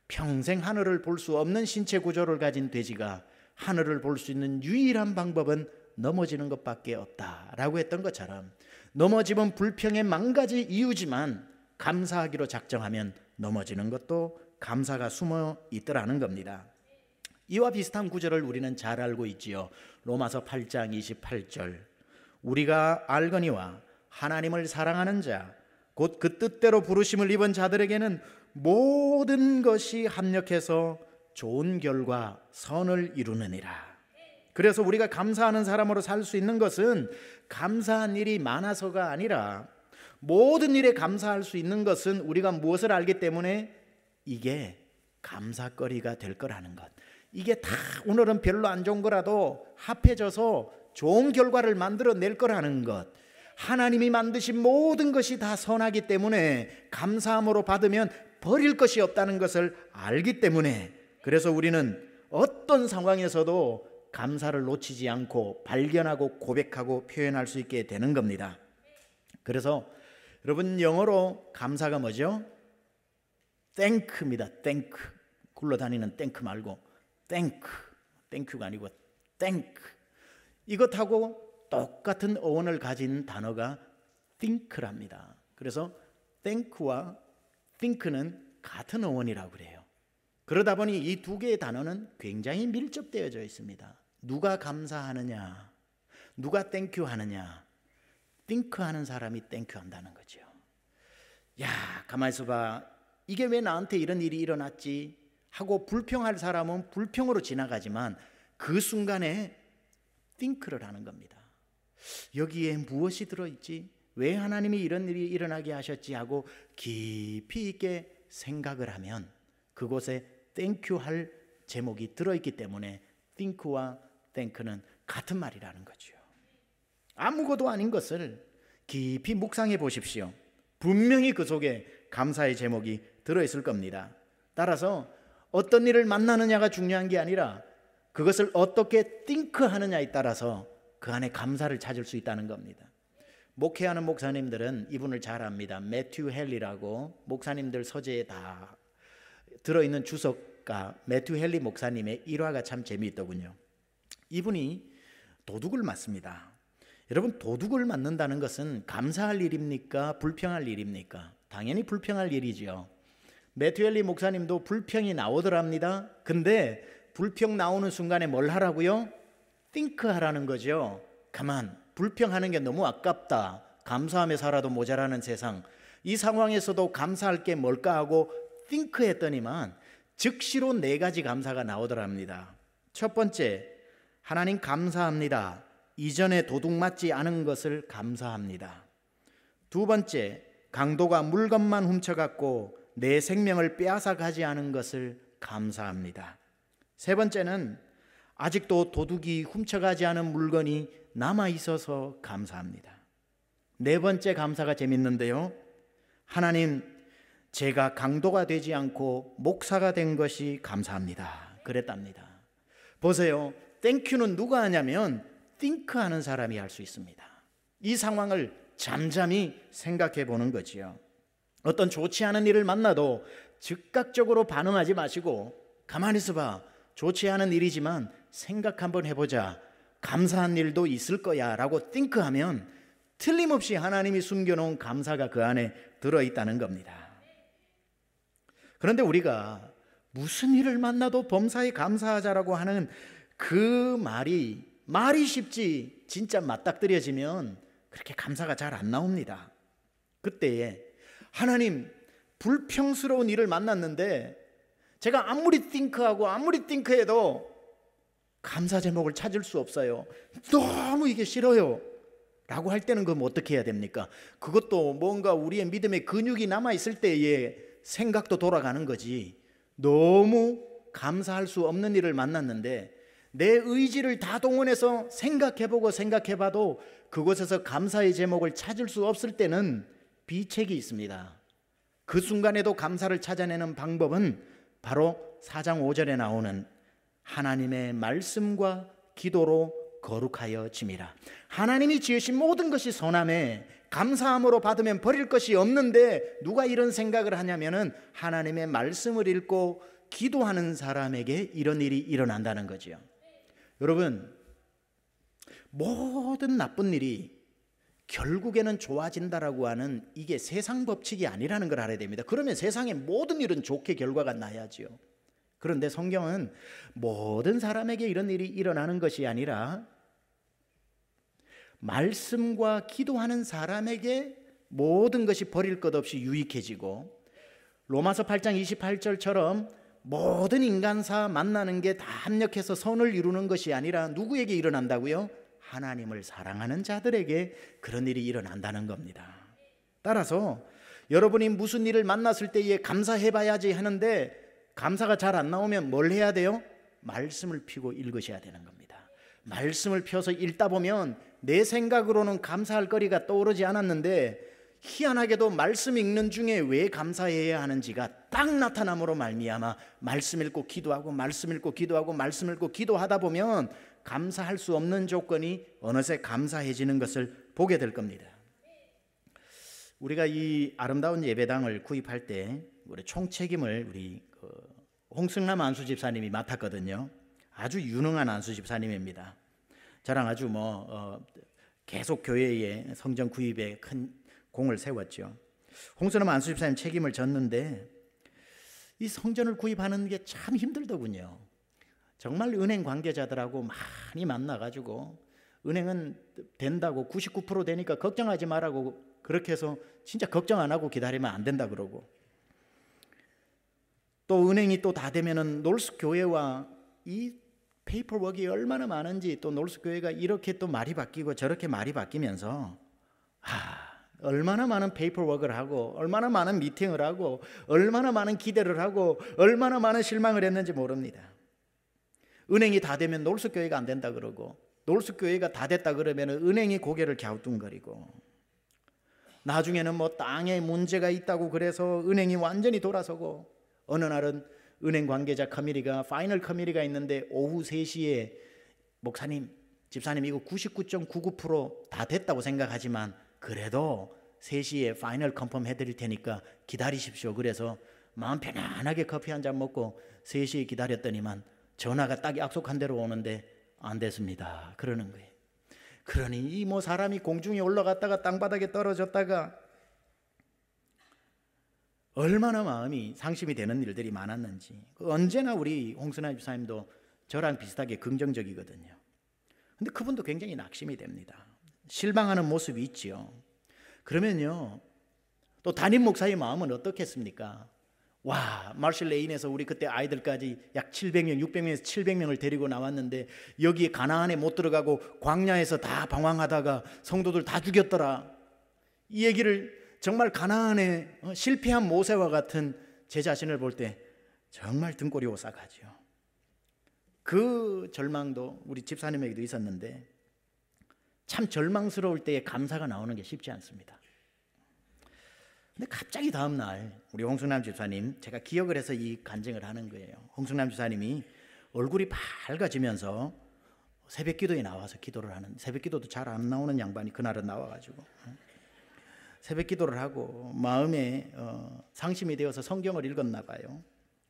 평생 하늘을 볼 수 없는 신체 구조를 가진 돼지가 하늘을 볼 수 있는 유일한 방법은 넘어지는 것밖에 없다라고 했던 것처럼, 넘어짐은 불평의 만 가지 이유지만 감사하기로 작정하면 넘어지는 것도 감사가 숨어 있더라는 겁니다. 이와 비슷한 구절을 우리는 잘 알고 있지요. 로마서 8장 28절, 우리가 알거니와 하나님을 사랑하는 자 곧 그 뜻대로 부르심을 입은 자들에게는 모든 것이 합력해서 좋은 결과 선을 이루느니라. 그래서 우리가 감사하는 사람으로 살 수 있는 것은 감사한 일이 많아서가 아니라, 모든 일에 감사할 수 있는 것은 우리가 무엇을 알기 때문에 이게 감사거리가 될 거라는 것. 이게 다 오늘은 별로 안 좋은 거라도 합해져서 좋은 결과를 만들어낼 거라는 것. 하나님이 만드신 모든 것이 다 선하기 때문에 감사함으로 받으면 버릴 것이 없다는 것을 알기 때문에, 그래서 우리는 어떤 상황에서도 감사를 놓치지 않고 발견하고 고백하고 표현할 수 있게 되는 겁니다. 그래서 여러분, 영어로 감사가 뭐죠? thank입니다. thank. 굴러다니는 땡크 말고 땡큐가 아니고 thank. 이것하고 똑같은 어원을 가진 단어가 think랍니다. 그래서 thank와 think는 같은 어원이라고 그래요. 그러다 보니 이 두 개의 단어는 굉장히 밀접되어져 있습니다. 누가 감사하느냐, 누가 땡큐 하느냐, think 하는 사람이 땡큐 한다는 거죠. 야, 가만히 있어봐, 이게 왜 나한테 이런 일이 일어났지 하고 불평할 사람은 불평으로 지나가지만 그 순간에 think를 하는 겁니다. 여기에 무엇이 들어있지? 왜 하나님이 이런 일이 일어나게 하셨지? 하고 깊이 있게 생각을 하면 그곳에 땡큐 할 제목이 들어있기 때문에 think와 thank는 같은 말이라는 거죠. 아무것도 아닌 것을 깊이 묵상해 보십시오. 분명히 그 속에 감사의 제목이 들어있을 겁니다. 따라서 어떤 일을 만나느냐가 중요한 게 아니라 그것을 어떻게 think 하느냐에 따라서 그 안에 감사를 찾을 수 있다는 겁니다. 목회하는 목사님들은 이분을 잘 압니다. 매튜 헨리라고, 목사님들 서재에 다 들어있는 주석가 매튜 헨리 목사님의 일화가 참 재미있더군요. 이분이 도둑을 맞습니다. 여러분, 도둑을 맞는다는 것은 감사할 일입니까? 불평할 일입니까? 당연히 불평할 일이죠. 매튜 헨리 목사님도 불평이 나오더랍니다. 근데 불평 나오는 순간에 뭘 하라고요? think 하라는 거죠. 가만, 불평하는 게 너무 아깝다, 감사하며 살아도 모자라는 세상, 이 상황에서도 감사할 게 뭘까 하고 think 했더니만 즉시로 4가지 감사가 나오더랍니다. 첫 번째, 하나님 감사합니다. 이전에 도둑 맞지 않은 것을 감사합니다. 두 번째, 강도가 물건만 훔쳐갔고 내 생명을 빼앗아 가지 않은 것을 감사합니다. 세 번째는 아직도 도둑이 훔쳐가지 않은 물건이 남아 있어서 감사합니다. 네 번째 감사가 재밌는데요. 하나님, 제가 강도가 되지 않고 목사가 된 것이 감사합니다. 그랬답니다. 보세요. 땡큐는 누가 하냐면 think 하는 사람이 할 수 있습니다. 이 상황을 잠잠히 생각해 보는 거지요. 어떤 좋지 않은 일을 만나도 즉각적으로 반응하지 마시고 가만히 있어봐. 좋지 않은 일이지만 생각 한번 해보자. 감사한 일도 있을 거야 라고 띵크하면 틀림없이 하나님이 숨겨놓은 감사가 그 안에 들어있다는 겁니다. 그런데 우리가 무슨 일을 만나도 범사에 감사하자라고 하는 그 말이 쉽지 진짜 맞닥뜨려지면 그렇게 감사가 잘 안 나옵니다. 그때에 하나님, 불평스러운 일을 만났는데 제가 아무리 띵크해도 감사 제목을 찾을 수 없어요. 너무 이게 싫어요 라고 할 때는 그럼 어떻게 해야 됩니까? 그것도 뭔가 우리의 믿음의 근육이 남아있을 때에 생각도 돌아가는 거지. 너무 감사할 수 없는 일을 만났는데 내 의지를 다 동원해서 생각해봐도 그곳에서 감사의 제목을 찾을 수 없을 때는 비책이 있습니다. 그 순간에도 감사를 찾아내는 방법은 바로 4장 5절에 나오는 하나님의 말씀과 기도로 거룩하여 짐이라. 하나님이 지으신 모든 것이 선함에 감사함으로 받으면 버릴 것이 없는데 누가 이런 생각을 하냐면은 하나님의 말씀을 읽고 기도하는 사람에게 이런 일이 일어난다는 거죠. 여러분, 모든 나쁜 일이 결국에는 좋아진다라고 하는 이게 세상 법칙이 아니라는 걸 알아야 됩니다. 그러면 세상의 모든 일은 좋게 결과가 나야지요. 그런데 성경은 모든 사람에게 이런 일이 일어나는 것이 아니라 말씀과 기도하는 사람에게 모든 것이 버릴 것 없이 유익해지고, 로마서 8장 28절처럼 모든 인간사 만나는 게 다 합력해서 선을 이루는 것이 아니라 누구에게 일어난다고요? 하나님을 사랑하는 자들에게 그런 일이 일어난다는 겁니다. 따라서 여러분이 무슨 일을 만났을 때에 감사해봐야지 하는데 감사가 잘 안 나오면 뭘 해야 돼요? 말씀을 펴고 읽으셔야 되는 겁니다. 말씀을 펴서 읽다 보면 내 생각으로는 감사할 거리가 떠오르지 않았는데 희한하게도 말씀 읽는 중에 왜 감사해야 하는지가 딱 나타남으로 말미암아 말씀 읽고 기도하고 말씀 읽고 기도하고 말씀 읽고 기도하다 보면 감사할 수 없는 조건이 어느새 감사해지는 것을 보게 될 겁니다. 우리가 이 아름다운 예배당을 구입할 때 우리 총책임을 우리 홍승남 안수 집사님이 맡았거든요. 아주 유능한 안수 집사님입니다. 저랑 아주 계속 교회의 성전 구입에 큰 공을 세웠죠. 홍승남 안수 집사님 책임을 졌는데 이 성전을 구입하는 게 참 힘들더군요. 정말 은행 관계자들하고 많이 만나가지고 은행은 된다고 99% 되니까 걱정하지 말라고 그렇게 해서 진짜 걱정 안 하고 기다리면 안 된다 그러고, 또 은행이 또 다 되면은 놀스 교회와 이 페이퍼워크가 얼마나 많은지, 또 놀스 교회가 이렇게 또 말이 바뀌고 저렇게 말이 바뀌면서 얼마나 많은 페이퍼워크를 하고 얼마나 많은 미팅을 하고 얼마나 많은 기대를 하고 얼마나 많은 실망을 했는지 모릅니다. 은행이 다 되면 놀스 교회가 안 된다 그러고, 놀스 교회가 다 됐다 그러면 은행이 고개를 갸우뚱거리고, 나중에는 땅에 문제가 있다고 그래서 은행이 완전히 돌아서고, 어느 날은 은행 관계자 커미티가 파이널 커미티가 있는데 오후 3시에 목사님, 집사님 이거 99.99% 다 됐다고 생각하지만 그래도 3시에 파이널 컨펌 해드릴 테니까 기다리십시오. 그래서 마음 편안하게 커피 한 잔 먹고 3시에 기다렸더니만 전화가 딱 약속한 대로 오는데 안 됐습니다 그러는 거예요. 그러니 이 사람이 공중에 올라갔다가 땅바닥에 떨어졌다가 얼마나 마음이 상심이 되는 일들이 많았는지. 언제나 우리 홍순아 집사님도 저랑 비슷하게 긍정적이거든요. 근데 그분도 굉장히 낙심이 됩니다. 실망하는 모습이 있지요. 그러면요, 또 담임 목사의 마음은 어떻겠습니까? 와, 마셜 레인에서 우리 그때 아이들까지 약 700명, 600명에서 700명을 데리고 나왔는데 여기에 가나안에 못 들어가고 광야에서 다 방황하다가 성도들 다 죽였더라. 이 얘기를 정말 가나안에 실패한 모세와 같은 제 자신을 볼 때 정말 등골이 오싹하죠. 그 절망도 우리 집사님에게도 있었는데 참 절망스러울 때에 감사가 나오는 게 쉽지 않습니다. 근데 갑자기 다음 날 우리 홍승남 집사님, 제가 기억을 해서 이 간증을 하는 거예요. 홍승남 집사님이 얼굴이 밝아지면서 새벽 기도에 나와서 기도를 하는, 새벽 기도도 잘 안 나오는 양반이 그날은 나와가지고 새벽 기도를 하고 마음에 상심이 되어서 성경을 읽었나 봐요.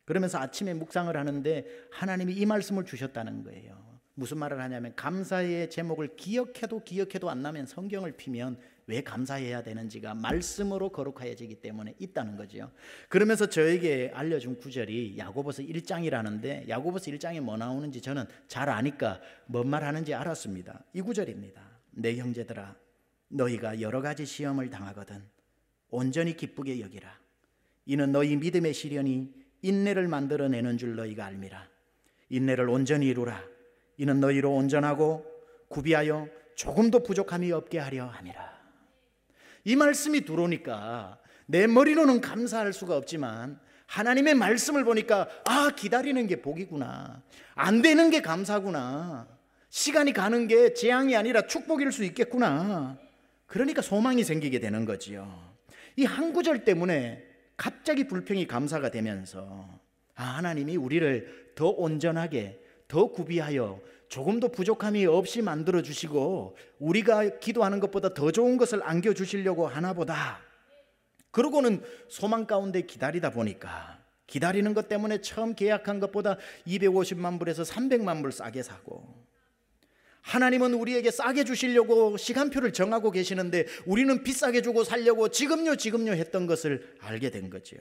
그러면서 아침에 묵상을 하는데 하나님이 이 말씀을 주셨다는 거예요. 무슨 말을 하냐면 감사의 제목을 기억해도 안 나면 성경을 피면 왜 감사해야 되는지가 말씀으로 거룩해지기 때문에 있다는 거죠. 그러면서 저에게 알려준 구절이 야고보서 1장이라는데 야고보서 1장에 뭐 나오는지 저는 잘 아니까 뭔 말 하는지 알았습니다. 이 구절입니다. 내 형제들아 너희가 여러 가지 시험을 당하거든 온전히 기쁘게 여기라. 이는 너희 믿음의 시련이 인내를 만들어내는 줄 너희가 알미라. 인내를 온전히 이루라. 이는 너희로 온전하고 구비하여 조금도 부족함이 없게 하려 함이라. 이 말씀이 들어오니까 내 머리로는 감사할 수가 없지만 하나님의 말씀을 보니까 기다리는 게 복이구나, 안 되는 게 감사구나, 시간이 가는 게 재앙이 아니라 축복일 수 있겠구나. 그러니까 소망이 생기게 되는 거지요. 이 한 구절 때문에 갑자기 불평이 감사가 되면서 하나님이 우리를 더 온전하게 더 구비하여 조금도 부족함이 없이 만들어주시고 우리가 기도하는 것보다 더 좋은 것을 안겨주시려고 하나보다. 그러고는 소망 가운데 기다리다 보니까 기다리는 것 때문에 처음 계약한 것보다 250만 불에서 300만 불 싸게 사고, 하나님은 우리에게 싸게 주시려고 시간표를 정하고 계시는데 우리는 비싸게 주고 살려고 지금요 했던 것을 알게 된 거죠.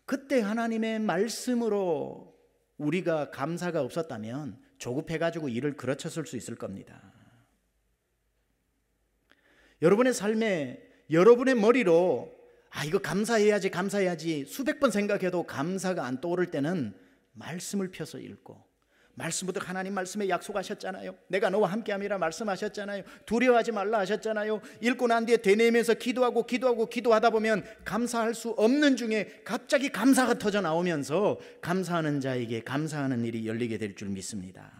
그때 하나님의 말씀으로 우리가 감사가 없었다면 조급해가지고 일을 그르쳤을 수 있을 겁니다. 여러분의 삶에 여러분의 머리로 이거 감사해야지 수백 번 생각해도 감사가 안 떠오를 때는 말씀을 펴서 읽고, 말씀부터 하나님 말씀에 약속하셨잖아요. 내가 너와 함께함이라 말씀하셨잖아요. 두려워하지 말라 하셨잖아요. 읽고 난 뒤에 되뇌면서 기도하다 보면 감사할 수 없는 중에 갑자기 감사가 터져 나오면서 감사하는 자에게 감사하는 일이 열리게 될 줄 믿습니다.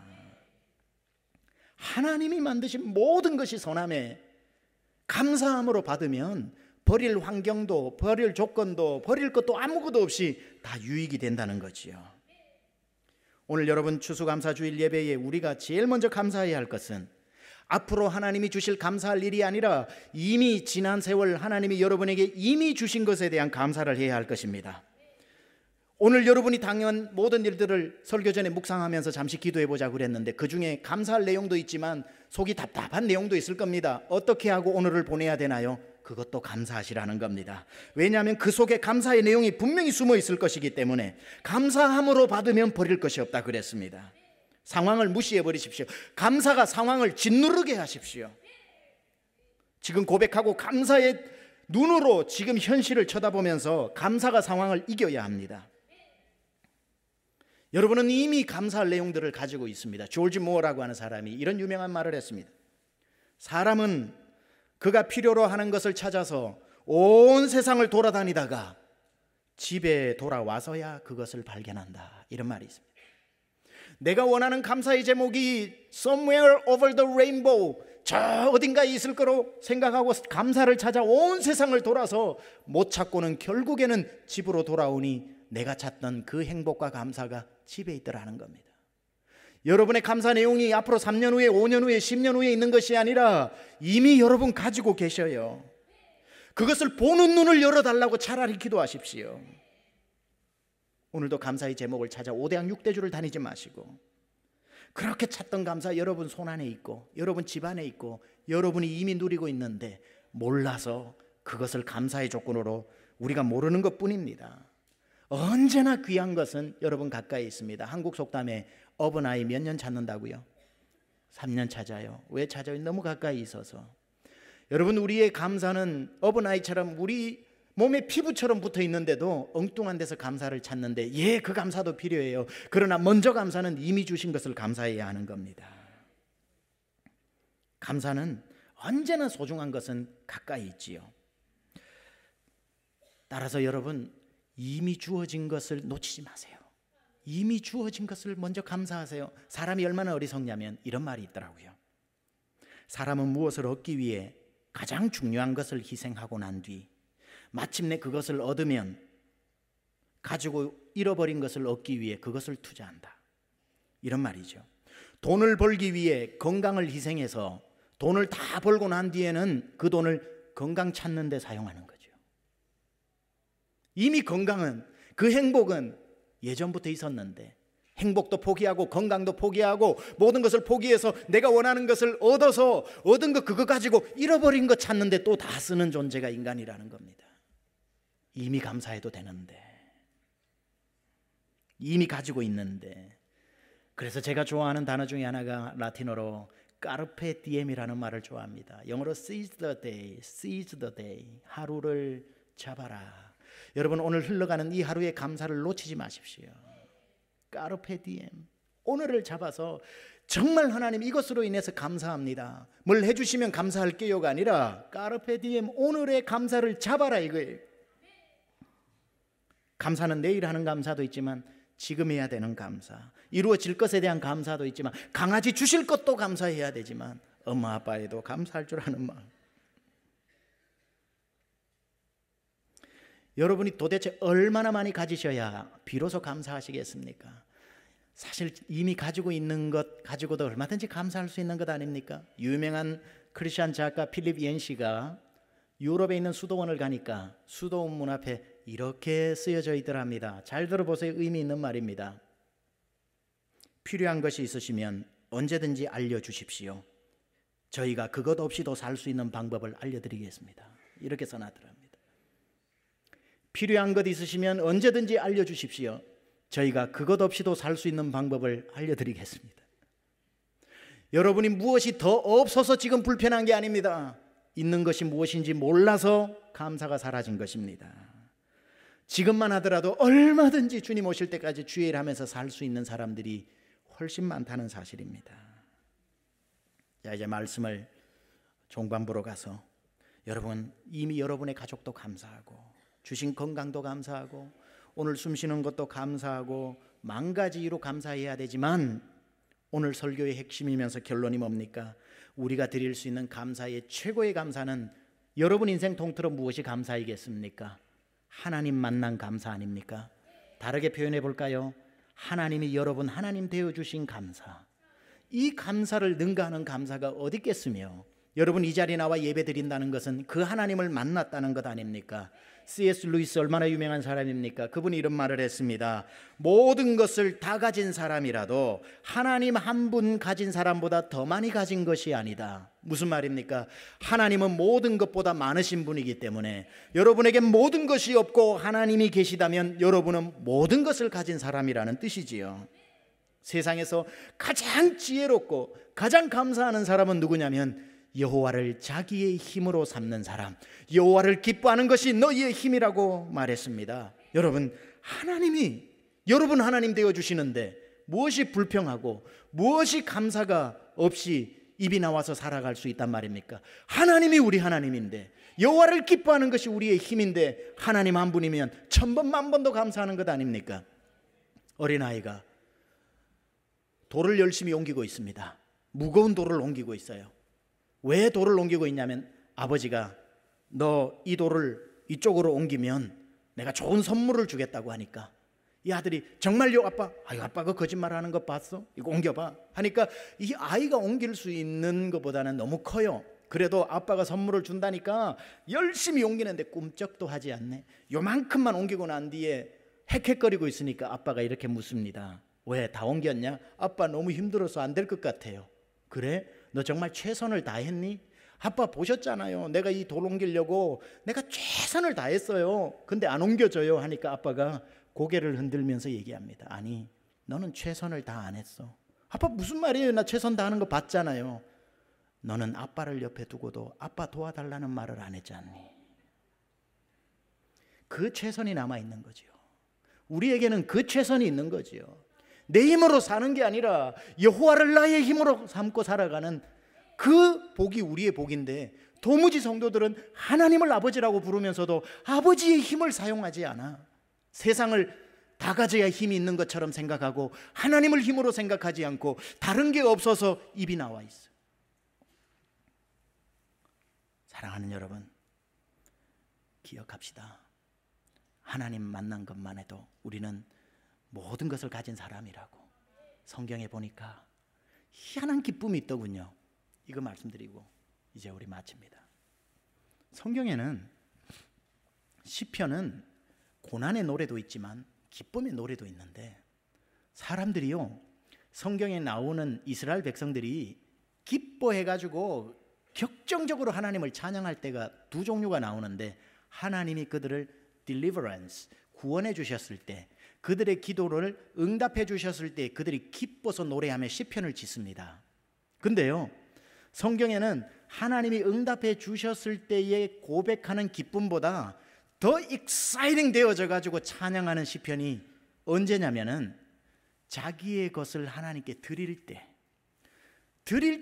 하나님이 만드신 모든 것이 선함에 감사함으로 받으면 버릴 환경도 버릴 조건도 버릴 것도 아무것도 없이 다 유익이 된다는 거지요. 오늘 여러분 추수감사주일 예배에 우리가 제일 먼저 감사해야 할 것은 앞으로 하나님이 주실 감사할 일이 아니라 이미 지난 세월 하나님이 여러분에게 이미 주신 것에 대한 감사를 해야 할 것입니다. 오늘 여러분이 당연 모든 일들을 설교 전에 묵상하면서 잠시 기도해보자 그랬는데 그 중에 감사할 내용도 있지만 속이 답답한 내용도 있을 겁니다. 어떻게 하고 오늘을 보내야 되나요? 그것도 감사하시라는 겁니다. 왜냐하면 그 속에 감사의 내용이 분명히 숨어 있을 것이기 때문에 감사함으로 받으면 버릴 것이 없다 그랬습니다. 상황을 무시해 버리십시오. 감사가 상황을 짓누르게 하십시오. 지금 고백하고 감사의 눈으로 지금 현실을 쳐다보면서 감사가 상황을 이겨야 합니다. 여러분은 이미 감사할 내용들을 가지고 있습니다. 조지 모어라고 하는 사람이 이런 유명한 말을 했습니다. 사람은 그가 필요로 하는 것을 찾아서 온 세상을 돌아다니다가 집에 돌아와서야 그것을 발견한다. 이런 말이 있습니다. 내가 원하는 감사의 제목이 Somewhere over the rainbow, 저 어딘가에 있을 거로 생각하고 감사를 찾아 온 세상을 돌아서 못 찾고는 결국에는 집으로 돌아오니 내가 찾던 그 행복과 감사가 집에 있더라는 겁니다. 여러분의 감사 내용이 앞으로 3년 후에 5년 후에 10년 후에 있는 것이 아니라 이미 여러분 가지고 계셔요. 그것을 보는 눈을 열어달라고 차라리 기도하십시오. 오늘도 감사의 제목을 찾아 5대양 6대주를 다니지 마시고 그렇게 찾던 감사 여러분 손 안에 있고 여러분 집 안에 있고 여러분이 이미 누리고 있는데 몰라서 그것을 감사의 조건으로 우리가 모르는 것뿐입니다. 언제나 귀한 것은 여러분 가까이 있습니다. 한국 속담에 어버나이 몇 년 찾는다고요? 3년 찾아요. 왜 찾아요? 너무 가까이 있어서. 여러분 우리의 감사는 어버나이처럼 우리 몸에 피부처럼 붙어 있는데도 엉뚱한 데서 감사를 찾는데 그 감사도 필요해요. 그러나 먼저 감사는 이미 주신 것을 감사해야 하는 겁니다. 감사는 언제나 소중한 것은 가까이 있지요. 따라서 여러분 이미 주어진 것을 놓치지 마세요. 이미 주어진 것을 먼저 감사하세요. 사람이 얼마나 어리석냐면 이런 말이 있더라고요. 사람은 무엇을 얻기 위해 가장 중요한 것을 희생하고 난 뒤 마침내 그것을 얻으면 가지고 잃어버린 것을 얻기 위해 그것을 투자한다. 이런 말이죠. 돈을 벌기 위해 건강을 희생해서 돈을 다 벌고 난 뒤에는 그 돈을 건강 찾는 데 사용하는 거죠. 이미 건강은, 그 행복은 예전부터 있었는데 행복도 포기하고 건강도 포기하고 모든 것을 포기해서 내가 원하는 것을 얻어서 얻은 것 그거 가지고 잃어버린 것 찾는데 또 다 쓰는 존재가 인간이라는 겁니다. 이미 감사해도 되는데, 이미 가지고 있는데. 그래서 제가 좋아하는 단어 중에 하나가 라틴어로 까르페 디엠이라는 말을 좋아합니다. 영어로 seize the day, seize the day. 하루를 잡아라. 여러분, 오늘 흘러가는 이 하루의 감사를 놓치지 마십시오. 까르페 디엠. 오늘을 잡아서 정말 하나님 이것으로 인해서 감사합니다. 뭘 해주시면 감사할게요가 아니라 까르페 디엠, 오늘의 감사를 잡아라 이거예요. 감사는 내일 하는 감사도 있지만 지금 해야 되는 감사, 이루어질 것에 대한 감사도 있지만 강아지 주실 것도 감사해야 되지만 엄마 아빠에도 감사할 줄 아는 마음. 여러분이 도대체 얼마나 많이 가지셔야 비로소 감사하시겠습니까? 사실 이미 가지고 있는 것 가지고도 얼마든지 감사할 수 있는 것 아닙니까? 유명한 크리스천 작가 필립 옌시가 유럽에 있는 수도원을 가니까 수도원 문 앞에 이렇게 쓰여져 있더랍니다. 잘 들어보세요. 의미 있는 말입니다. 필요한 것이 있으시면 언제든지 알려주십시오. 저희가 그것 없이도 살 수 있는 방법을 알려드리겠습니다. 이렇게 써놨더랍니다. 필요한 것 있으시면 언제든지 알려주십시오. 저희가 그것 없이도 살 수 있는 방법을 알려드리겠습니다. 여러분이 무엇이 더 없어서 지금 불편한 게 아닙니다. 있는 것이 무엇인지 몰라서 감사가 사라진 것입니다. 지금만 하더라도 얼마든지 주님 오실 때까지 주일 하면서 살 수 있는 사람들이 훨씬 많다는 사실입니다. 자, 이제 말씀을 종반부로 가서 여러분, 이미 여러분의 가족도 감사하고 주신 건강도 감사하고 오늘 숨쉬는 것도 감사하고 만 가지 이유로 감사해야 되지만 오늘 설교의 핵심이면서 결론이 뭡니까? 우리가 드릴 수 있는 감사의 최고의 감사는 여러분 인생 통틀어 무엇이 감사이겠습니까? 하나님 만난 감사 아닙니까? 다르게 표현해 볼까요? 하나님이 여러분 하나님 되어주신 감사. 이 감사를 능가하는 감사가 어디 있겠으며, 여러분 이 자리에 나와 예배 드린다는 것은 그 하나님을 만났다는 것 아닙니까? C.S. 루이스 얼마나 유명한 사람입니까? 그분이 이런 말을 했습니다. 모든 것을 다 가진 사람이라도 하나님 한 분 가진 사람보다 더 많이 가진 것이 아니다. 무슨 말입니까? 하나님은 모든 것보다 많으신 분이기 때문에 여러분에게 모든 것이 없고 하나님이 계시다면 여러분은 모든 것을 가진 사람이라는 뜻이지요. 세상에서 가장 지혜롭고 가장 감사하는 사람은 누구냐면 여호와를 자기의 힘으로 삼는 사람, 여호와를 기뻐하는 것이 너희의 힘이라고 말했습니다. 여러분, 하나님이 여러분 하나님 되어주시는데 무엇이 불평하고 무엇이 감사가 없이 입이 나와서 살아갈 수 있단 말입니까? 하나님이 우리 하나님인데, 여호와를 기뻐하는 것이 우리의 힘인데 하나님 한 분이면 천번 만번도 감사하는 것 아닙니까? 어린아이가 돌을 열심히 옮기고 있습니다. 무거운 돌을 옮기고 있어요. 왜 돌을 옮기고 있냐면 아버지가 너 이 돌을 이쪽으로 옮기면 내가 좋은 선물을 주겠다고 하니까 이 아들이 정말요 아빠? 아유 아빠가 거짓말하는 거 봤어? 이거 옮겨봐 하니까 이 아이가 옮길 수 있는 것보다는 너무 커요. 그래도 아빠가 선물을 준다니까 열심히 옮기는데 꿈쩍도 하지 않네. 요만큼만 옮기고 난 뒤에 헥헥거리고 있으니까 아빠가 이렇게 묻습니다. 왜 다 옮겼냐? 아빠 너무 힘들어서 안 될 것 같아요. 그래? 너 정말 최선을 다했니? 아빠 보셨잖아요. 내가 이 돌 옮기려고 내가 최선을 다했어요. 근데 안 옮겨져요 하니까 아빠가 고개를 흔들면서 얘기합니다. 아니, 너는 최선을 다 안 했어. 아빠 무슨 말이에요? 나 최선 다하는 거 봤잖아요. 너는 아빠를 옆에 두고도 아빠 도와달라는 말을 안 했지 않니? 그 최선이 남아있는 거지요. 우리에게는 그 최선이 있는 거지요. 내 힘으로 사는 게 아니라 여호와를 나의 힘으로 삼고 살아가는 그 복이 우리의 복인데, 도무지 성도들은 하나님을 아버지라고 부르면서도 아버지의 힘을 사용하지 않아. 세상을 다 가져야 힘이 있는 것처럼 생각하고 하나님을 힘으로 생각하지 않고 다른 게 없어서 입이 나와 있어. 사랑하는 여러분, 기억합시다. 하나님 만난 것만 해도 우리는 모든 것을 가진 사람이라고. 성경에 보니까 희한한 기쁨이 있더군요. 이거 말씀드리고 이제 우리 마칩니다. 성경에는 시편은 고난의 노래도 있지만 기쁨의 노래도 있는데, 사람들이요, 성경에 나오는 이스라엘 백성들이 기뻐해가지고 격정적으로 하나님을 찬양할 때가 두 종류가 나오는데, 하나님이 그들을 deliverance, 구원해 주셨을 때, 그들의 기도를 응답해 주셨을 때 그들이 기뻐서 노래하며 시편을 짓습니다. 근데요, 성경에는 하나님이 응답해 주셨을 때에 고백하는 기쁨보다 더 익사이팅 되어져 가지고 찬양하는 시편이 언제냐면은 자기의 것을 하나님께 드릴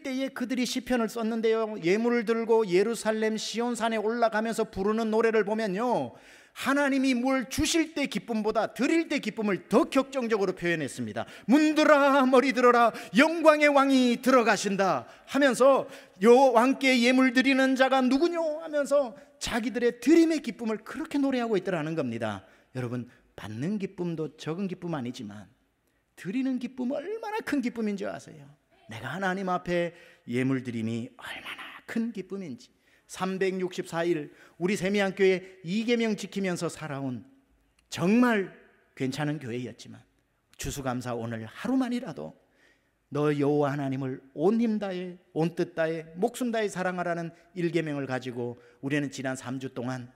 때에 그들이 시편을 썼는데요, 예물을 들고 예루살렘 시온산에 올라가면서 부르는 노래를 보면요, 하나님이 뭘 주실 때 기쁨보다 드릴 때 기쁨을 더 격정적으로 표현했습니다. 문들아 머리 들어라, 영광의 왕이 들어가신다 하면서 요 왕께 예물 드리는 자가 누구뇨 하면서 자기들의 드림의 기쁨을 그렇게 노래하고 있더라는 겁니다. 여러분, 받는 기쁨도 적은 기쁨 아니지만 드리는 기쁨 얼마나 큰 기쁨인 줄 아세요? 내가 하나님 앞에 예물 드림이 얼마나 큰 기쁨인지. 364일 우리 세미안교회 2계명 지키면서 살아온 정말 괜찮은 교회였지만, 추수감사 오늘 하루만이라도 너 여호와 하나님을 온 힘 다해 온 뜻 다해 목숨 다해 사랑하라는 1계명을 가지고 우리는 지난 3주 동안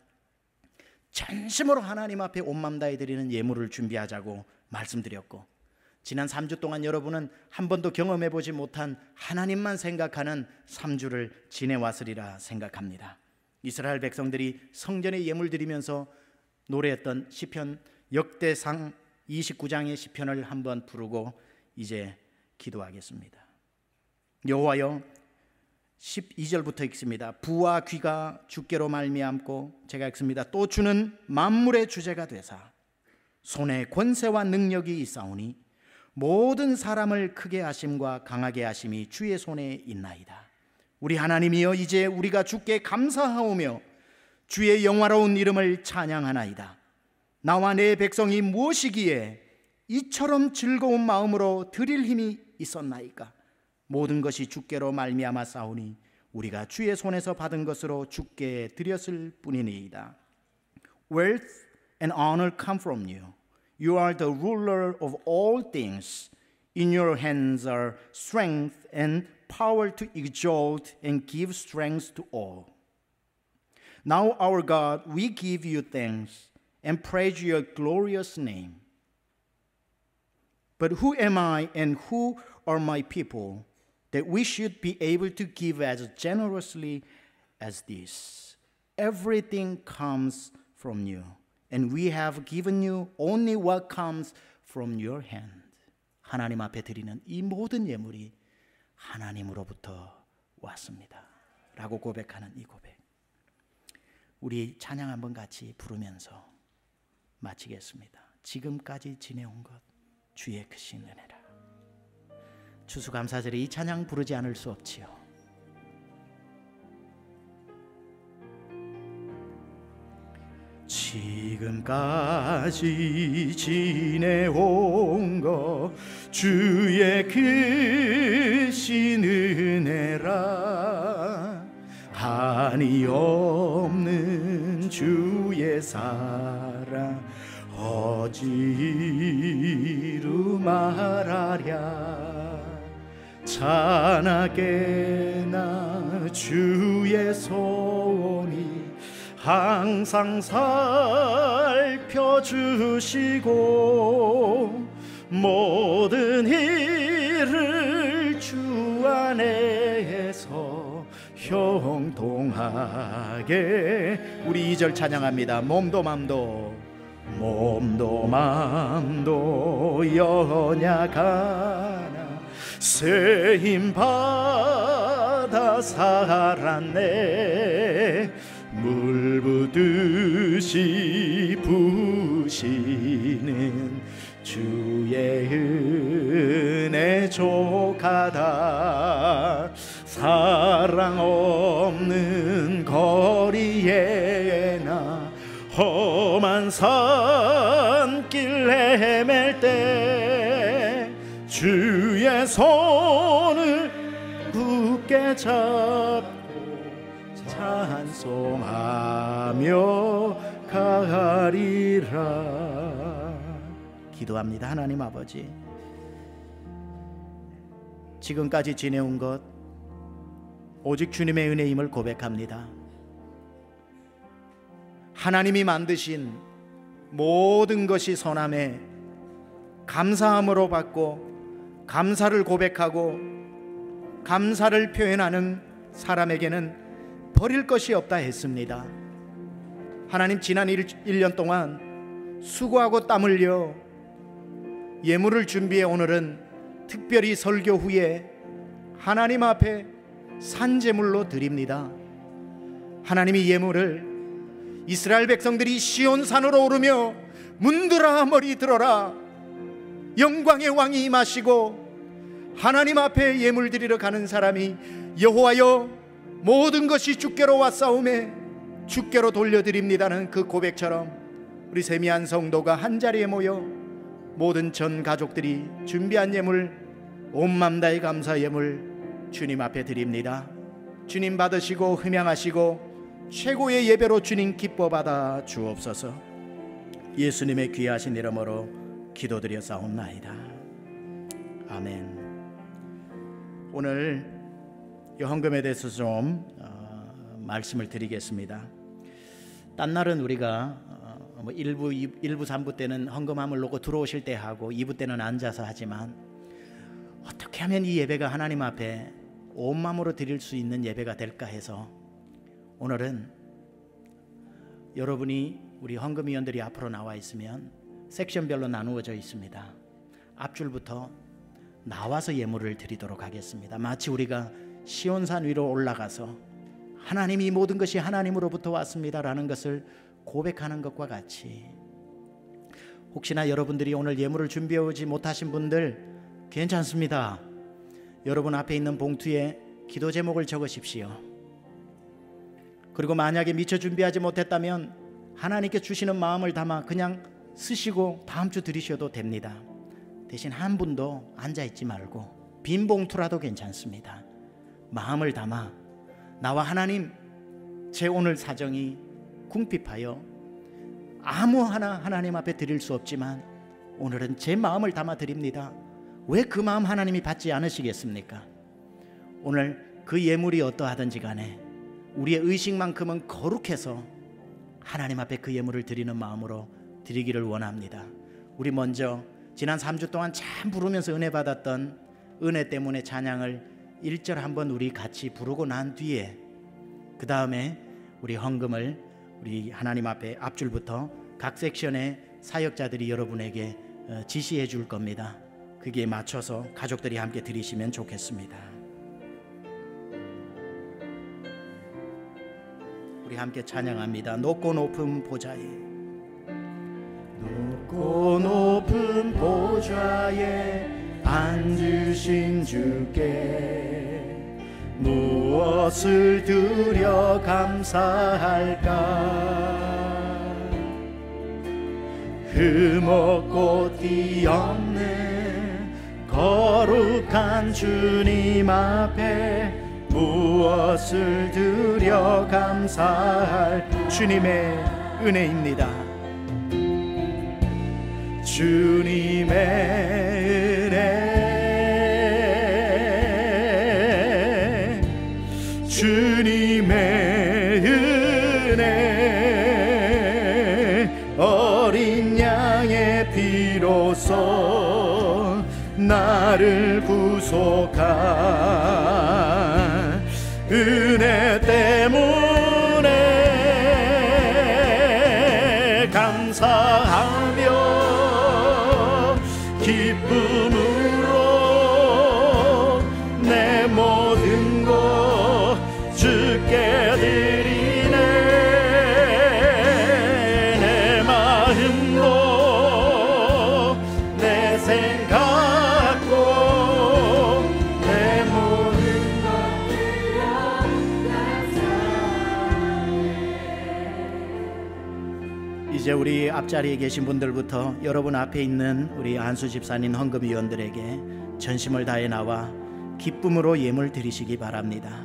전심으로 하나님 앞에 온 마음 다해 드리는 예물을 준비하자고 말씀드렸고, 지난 3주 동안 여러분은 한 번도 경험해 보지 못한 하나님만 생각하는 3주를 지내왔으리라 생각합니다. 이스라엘 백성들이 성전에 예물 드리면서 노래했던 시편, 역대상 29장의 시편을 한번 부르고 이제 기도하겠습니다. 여호와여, 12절부터 읽습니다. 부와 귀가 주께로 말미암고, 제가 읽습니다. 또 주는 만물의 주제가 되사 손에 권세와 능력이 있사오니 모든 사람을 크게 하심과 강하게 하심이 주의 손에 있나이다. 우리 하나님이여, 이제 우리가 주께 감사하오며 주의 영화로운 이름을 찬양하나이다. 나와 내 백성이 무엇이기에 이처럼 즐거운 마음으로 드릴 힘이 있었나이까? 모든 것이 주께로 말미암아 싸우니 우리가 주의 손에서 받은 것으로 주께 드렸을 뿐이니이다. Wealth and honor come from you. You are the ruler of all things. In your hands are strength and power to exalt and give strength to all. Now, our God, we give you thanks and praise your glorious name. But who am I and who are my people that we should be able to give as generously as this? Everything comes from you. And we have given you only what comes from your hand. 하나님 앞에 드리는 이 모든 예물이 하나님으로부터 왔습니다 라고 고백하는 이 고백, 우리 찬양 한번 같이 부르면서 마치겠습니다. 지금까지 지내온 것 주의 크신 은혜라. 추수감사절에 이 찬양 부르지 않을 수 없지요. 지금까지 지내온 것 주의 크신 은혜라. 한이 없는 주의 사랑 어찌로 말하랴. 찬하게나 주의 손이 항상 살펴주시고 모든 일을 주 안에서 형통하게. 우리 2절 찬양합니다. 몸도 맘도 연약하나 새 힘 받아 살았네. 물 붓듯이 부시는 주의 은혜 족하다. 사랑 없는 거리에나 험한 산길 헤맬 때 주의 손을 굳게 잡고 찬송하며 가리라. 기도합니다. 하나님 아버지, 지금까지 지내온 것 오직 주님의 은혜임을 고백합니다. 하나님이 만드신 모든 것이 선함에 감사함으로 받고 감사를 고백하고 감사를 표현하는 사람에게는 버릴 것이 없다 했습니다. 하나님, 지난 1년 동안 수고하고 땀 흘려 예물을 준비해 오늘은 특별히 설교 후에 하나님 앞에 산제물로 드립니다. 하나님이 예물을 이스라엘 백성들이 시온산으로 오르며 문들아 머리 들어라, 영광의 왕이 임하시고 하나님 앞에 예물 드리러 가는 사람이 여호와여 모든 것이 주께로 왔사오매 주께로 돌려드립니다는 그 고백처럼 우리 세미한 성도가 한자리에 모여 모든 전 가족들이 준비한 예물, 온 맘 다해 감사 예물 주님 앞에 드립니다. 주님 받으시고 흠양하시고 최고의 예배로 주님 기뻐 받아 주옵소서. 예수님의 귀하신 이름으로 기도드려 싸움나이다. 아멘. 오늘 이 헌금에 대해서 좀 말씀을 드리겠습니다. 딴 날은 우리가 1부 3부 때는 헌금함을 놓고 들어오실 때 하고 2부 때는 앉아서 하지만 어떻게 하면 이 예배가 하나님 앞에 온 마음으로 드릴 수 있는 예배가 될까 해서 오늘은 여러분이 우리 헌금위원들이 앞으로 나와 있으면 섹션별로 나누어져 있습니다. 앞줄부터 나와서 예물을 드리도록 하겠습니다. 마치 우리가 시온산 위로 올라가서 하나님이 모든 것이 하나님으로부터 왔습니다라는 것을 고백하는 것과 같이, 혹시나 여러분들이 오늘 예물을 준비해 오지 못하신 분들 괜찮습니다. 여러분 앞에 있는 봉투에 기도 제목을 적으십시오. 그리고 만약에 미처 준비하지 못했다면 하나님께 주시는 마음을 담아 그냥 쓰시고 다음 주 드리셔도 됩니다. 대신 한 분도 앉아있지 말고 빈 봉투라도 괜찮습니다. 마음을 담아 나와 하나님, 제 오늘 사정이 궁핍하여 아무 하나 하나님 앞에 드릴 수 없지만 오늘은 제 마음을 담아 드립니다. 왜 그 마음 하나님이 받지 않으시겠습니까? 오늘 그 예물이 어떠하든지 간에 우리의 의식만큼은 거룩해서 하나님 앞에 그 예물을 드리는 마음으로 드리기를 원합니다. 우리 먼저 지난 3주 동안 참 부르면서 은혜 받았던 은혜 때문에 찬양을 1절 한번 우리 같이 부르고 난 뒤에 그 다음에 우리 헌금을 우리 하나님 앞에 앞줄부터 각 섹션의 사역자들이 여러분에게 지시해 줄 겁니다. 그게 맞춰서 가족들이 함께 드리시면 좋겠습니다. 우리 함께 찬양합니다. 높고 높은 보좌에, 높고 높은 보좌에 앉으신 주께 무엇을 드려 감사할까? 흠없고 띠 없는 거룩한 주님 앞에 무엇을 드려 감사할 주님의 은혜입니다. 주님의 은혜, 주님의 은혜, 어린 양의 피로써 나를 구속한 은혜 때문에 감사하며 기쁨으로 내 모든 것 주께 드리네. 내 마음도 내 생각도 내 모든 것 이제 우리 앞자리에 계신 분들부터 여러분 앞에 있는 우리 안수 집사님 헌금위원들에게 전심을 다해 나와 기쁨으로 예물 드리시기 바랍니다.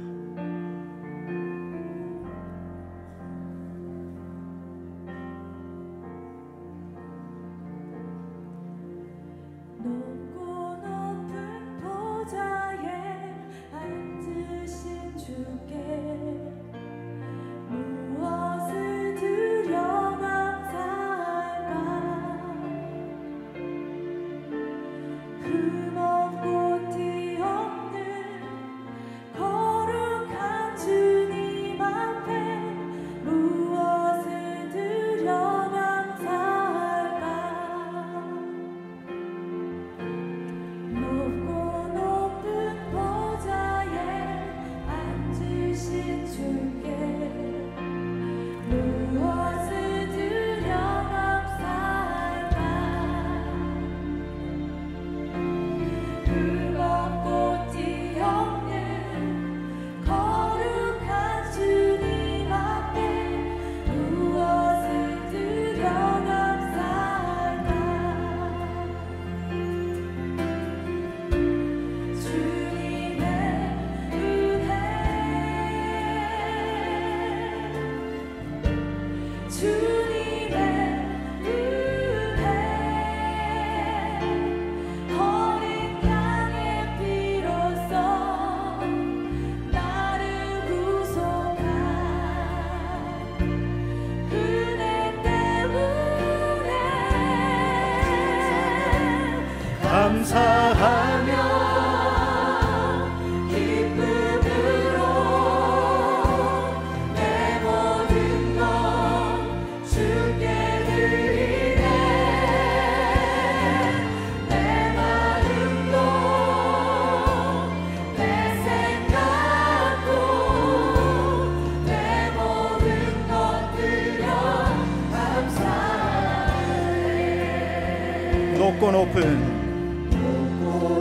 높고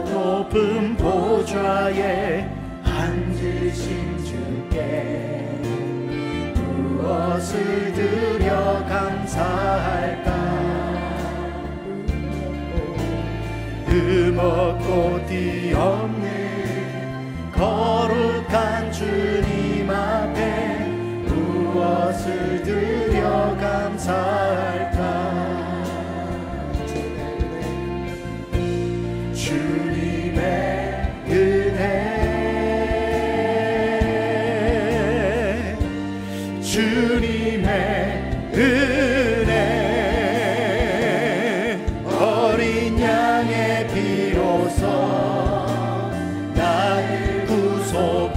높은 보좌에 앉으신 주께 무엇을 드려 감사할까? 흠없고 띠 없는 거룩한 주님 앞에 무엇을 드려 감사할까? 주님의 은혜, 주님의 은혜, 어린 양의 피로써 나를 구속한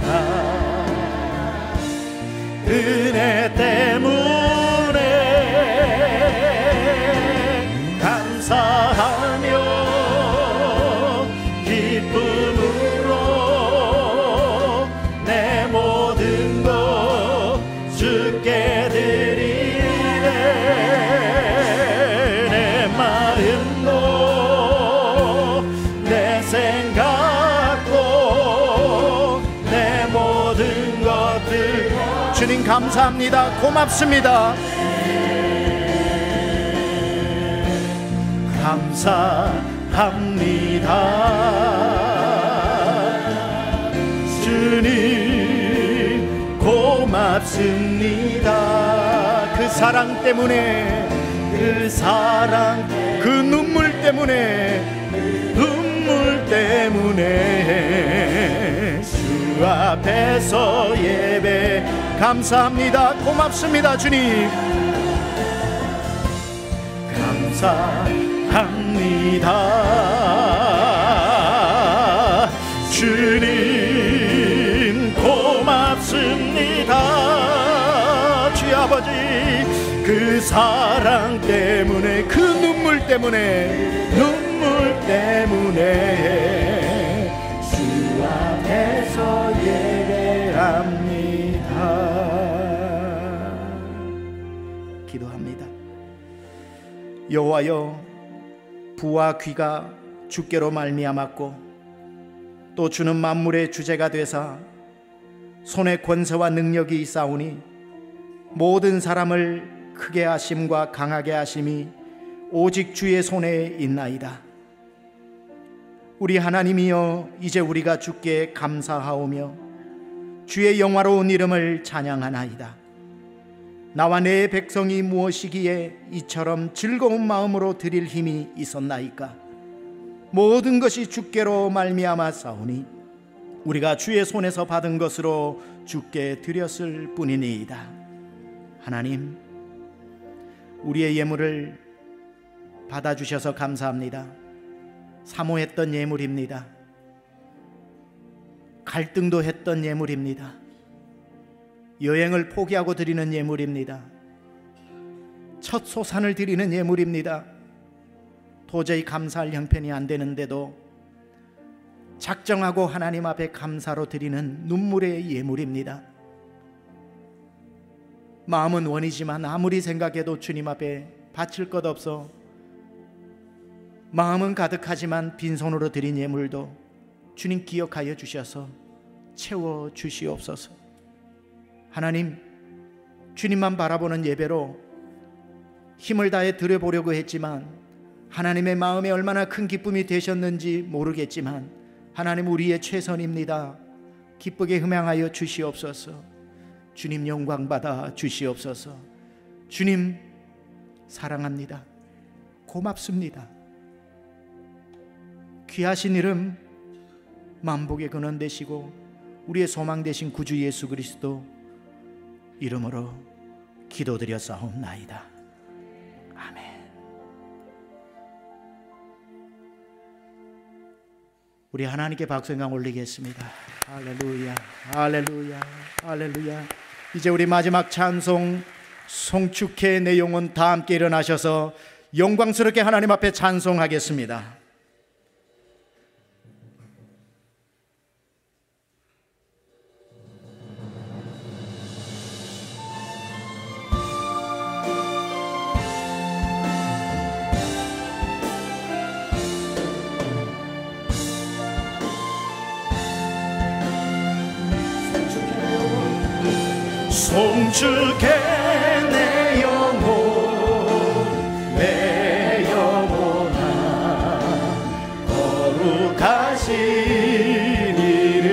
은혜 때문에 감사하며 기쁨으로 내 모든 것 주께 드리네. 내 마음도 내 생각도 내 모든 것들 주님 감사합니다. 고맙습니다. 감사합니다. 주님 고맙습니다. 그 사랑 때문에, 그 사랑, 그 눈물 때문에 주 앞에서 예배 감사합니다. 고맙습니다. 주님 감사합니다. 주님 고맙습니다. 주의 아버지, 그 사랑 때문에, 그 눈물 때문에 주 앞에서 예배합니다. 기도합니다. 여호와여, 부와 귀가 주께로 말미암았고 또 주는 만물의 주제가 되사 손에 권세와 능력이 있사오니 모든 사람을 크게 하심과 강하게 하심이 오직 주의 손에 있나이다. 우리 하나님이여, 이제 우리가 주께 감사하오며 주의 영화로운 이름을 찬양하나이다. 나와 내 백성이 무엇이기에 이처럼 즐거운 마음으로 드릴 힘이 있었나이까? 모든 것이 주께로 말미암아 싸우니 우리가 주의 손에서 받은 것으로 주께 드렸을 뿐이니이다. 하나님, 우리의 예물을 받아주셔서 감사합니다. 사모했던 예물입니다. 갈등도 했던 예물입니다. 여행을 포기하고 드리는 예물입니다. 첫 소산을 드리는 예물입니다. 도저히 감사할 형편이 안 되는데도 작정하고 하나님 앞에 감사로 드리는 눈물의 예물입니다. 마음은 원이지만 아무리 생각해도 주님 앞에 바칠 것 없어 마음은 가득하지만 빈손으로 드린 예물도 주님 기억하여 주셔서 채워 주시옵소서. 하나님, 주님만 바라보는 예배로 힘을 다해 드려보려고 했지만 하나님의 마음에 얼마나 큰 기쁨이 되셨는지 모르겠지만 하나님, 우리의 최선입니다. 기쁘게 흠양하여 주시옵소서. 주님 영광 받아 주시옵소서. 주님 사랑합니다. 고맙습니다. 귀하신 이름, 만복의 근원 되시고 우리의 소망 되신 구주 예수 그리스도 이름으로 기도드렸사옵나이다. 아멘. 우리 하나님께 박수 영광 올리겠습니다. 할렐루야, 할렐루야, 할렐루야. 이제 우리 마지막 찬송, 송축해 내 영혼 다 함께 일어나셔서 영광스럽게 하나님 앞에 찬송하겠습니다. 송축해 내 영혼 내 영혼아 거룩하신 이름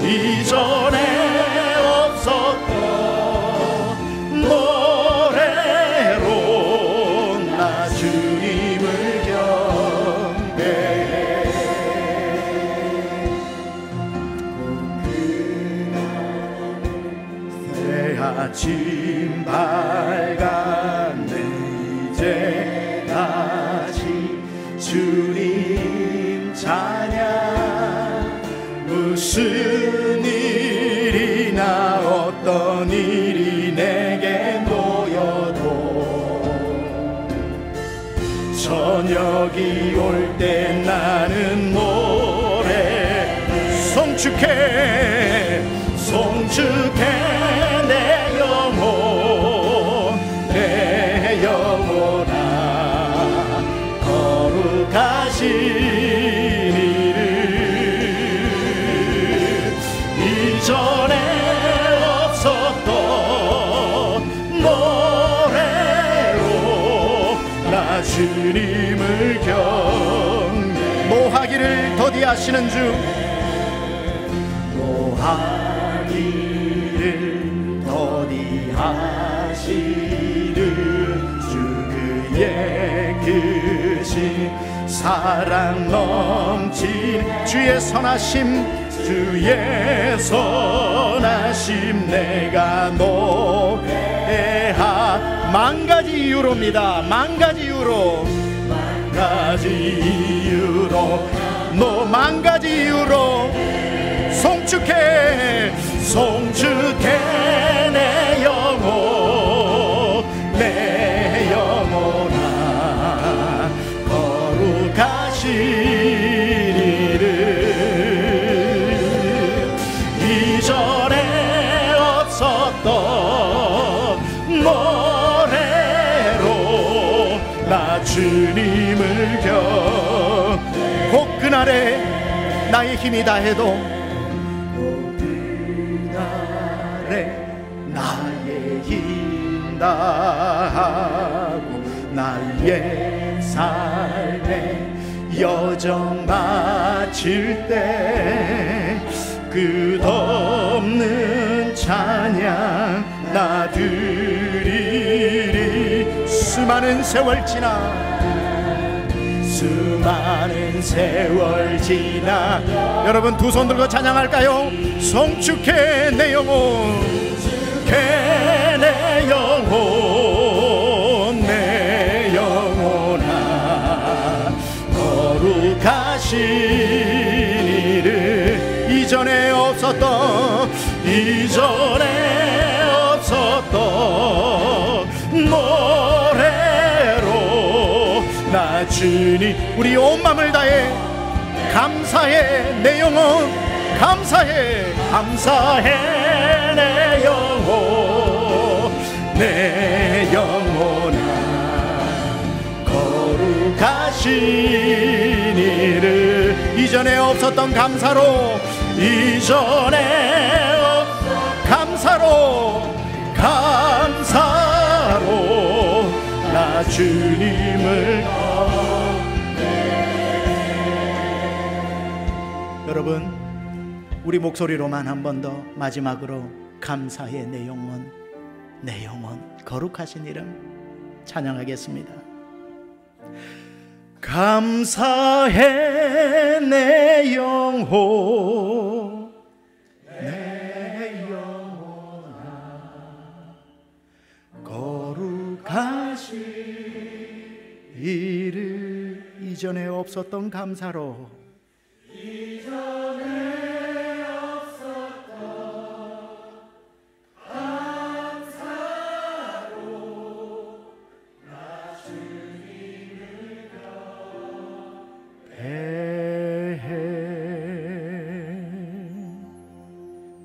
이전에 없었던 노래로 나 주님을 경배해 아침 밝았네 이제 다시 주님 찬양 무슨 일이나 어떤 일이 내게 놓여도 저녁이 올 때 나는 노래 송축해 송축해 내 영혼 내 영혼아 거룩하신 이름 이전에 없었던 노래로 나 주님을 경배 노하기를 더디하시는 주 노하기를 더디하시는 주 그의 크신 사랑 넘친 주의 선하심 주의 선하심 내가 노래하 만 가지 이유로입니다. 만 가지 이유로 만 가지 이유로 송축해 송축해 내 영혼 내 영혼아 거룩하신 이름 이전에 없었던 노래로 나 주님을 곧 그날에 나의 힘이 다해도 나의 힘 다하고 나의 삶에 여정 마칠 때 끝없는 찬양 나 드리리 수많은 세월 지나 여러분 두 손 들고 찬양할까요? 송축해 내 영혼 내 영혼 내 영혼아 거룩하신 이름 이전에 없었던 노래로 나 주님 우리 온 마음을 다해 감사해 내 영혼 감사해 내 영혼 내 영혼아 거룩하신 이름 이전에 없었던 감사로 나 주님을 여러분 우리 목소리로만 한 번 더 마지막으로 감사해 내 영혼 거룩하신 이름 찬양하겠습니다. 감사해 내 영혼 내 영혼아 거룩하신 이름 이전에 없었던 감사로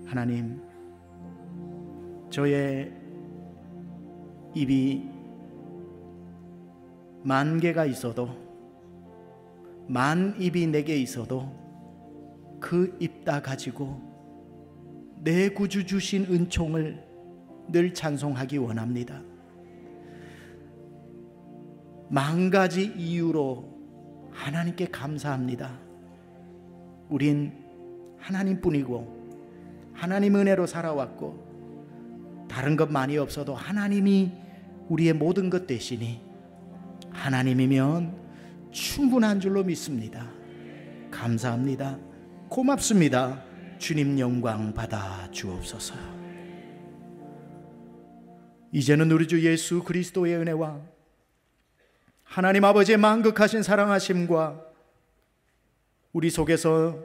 하나님 저의 입이 만 개가 있어도 만 입이 내게 있어도 그 입 다 가지고 내 구주 주신 은총을 늘 찬송하기 원합니다. 만 가지 이유로 하나님께 감사합니다. 우린 하나님뿐이고 하나님 은혜로 살아왔고 다른 것 많이 없어도 하나님이 우리의 모든 것 되시니 하나님이면 충분한 줄로 믿습니다. 감사합니다. 고맙습니다. 주님 영광 받아 주옵소서. 이제는 우리 주 예수 그리스도의 은혜와 하나님 아버지의 만극하신 사랑하심과 우리 속에서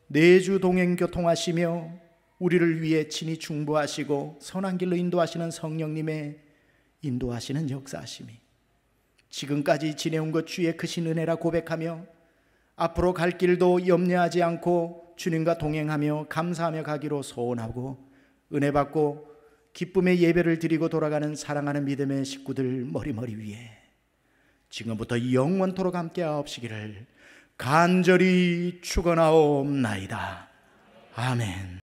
내주 동행 교통하시며 우리를 위해 친히 중보하시고 선한 길로 인도하시는 성령님의 인도하시는 역사하심이 지금까지 지내온 것 주의 크신 은혜라 고백하며 앞으로 갈 길도 염려하지 않고 주님과 동행하며 감사하며 가기로 소원하고 은혜 받고 기쁨의 예배를 드리고 돌아가는 사랑하는 믿음의 식구들 머리머리 위에 지금부터 영원토록 함께하옵시기를 간절히 축원하옵나이다. 아멘.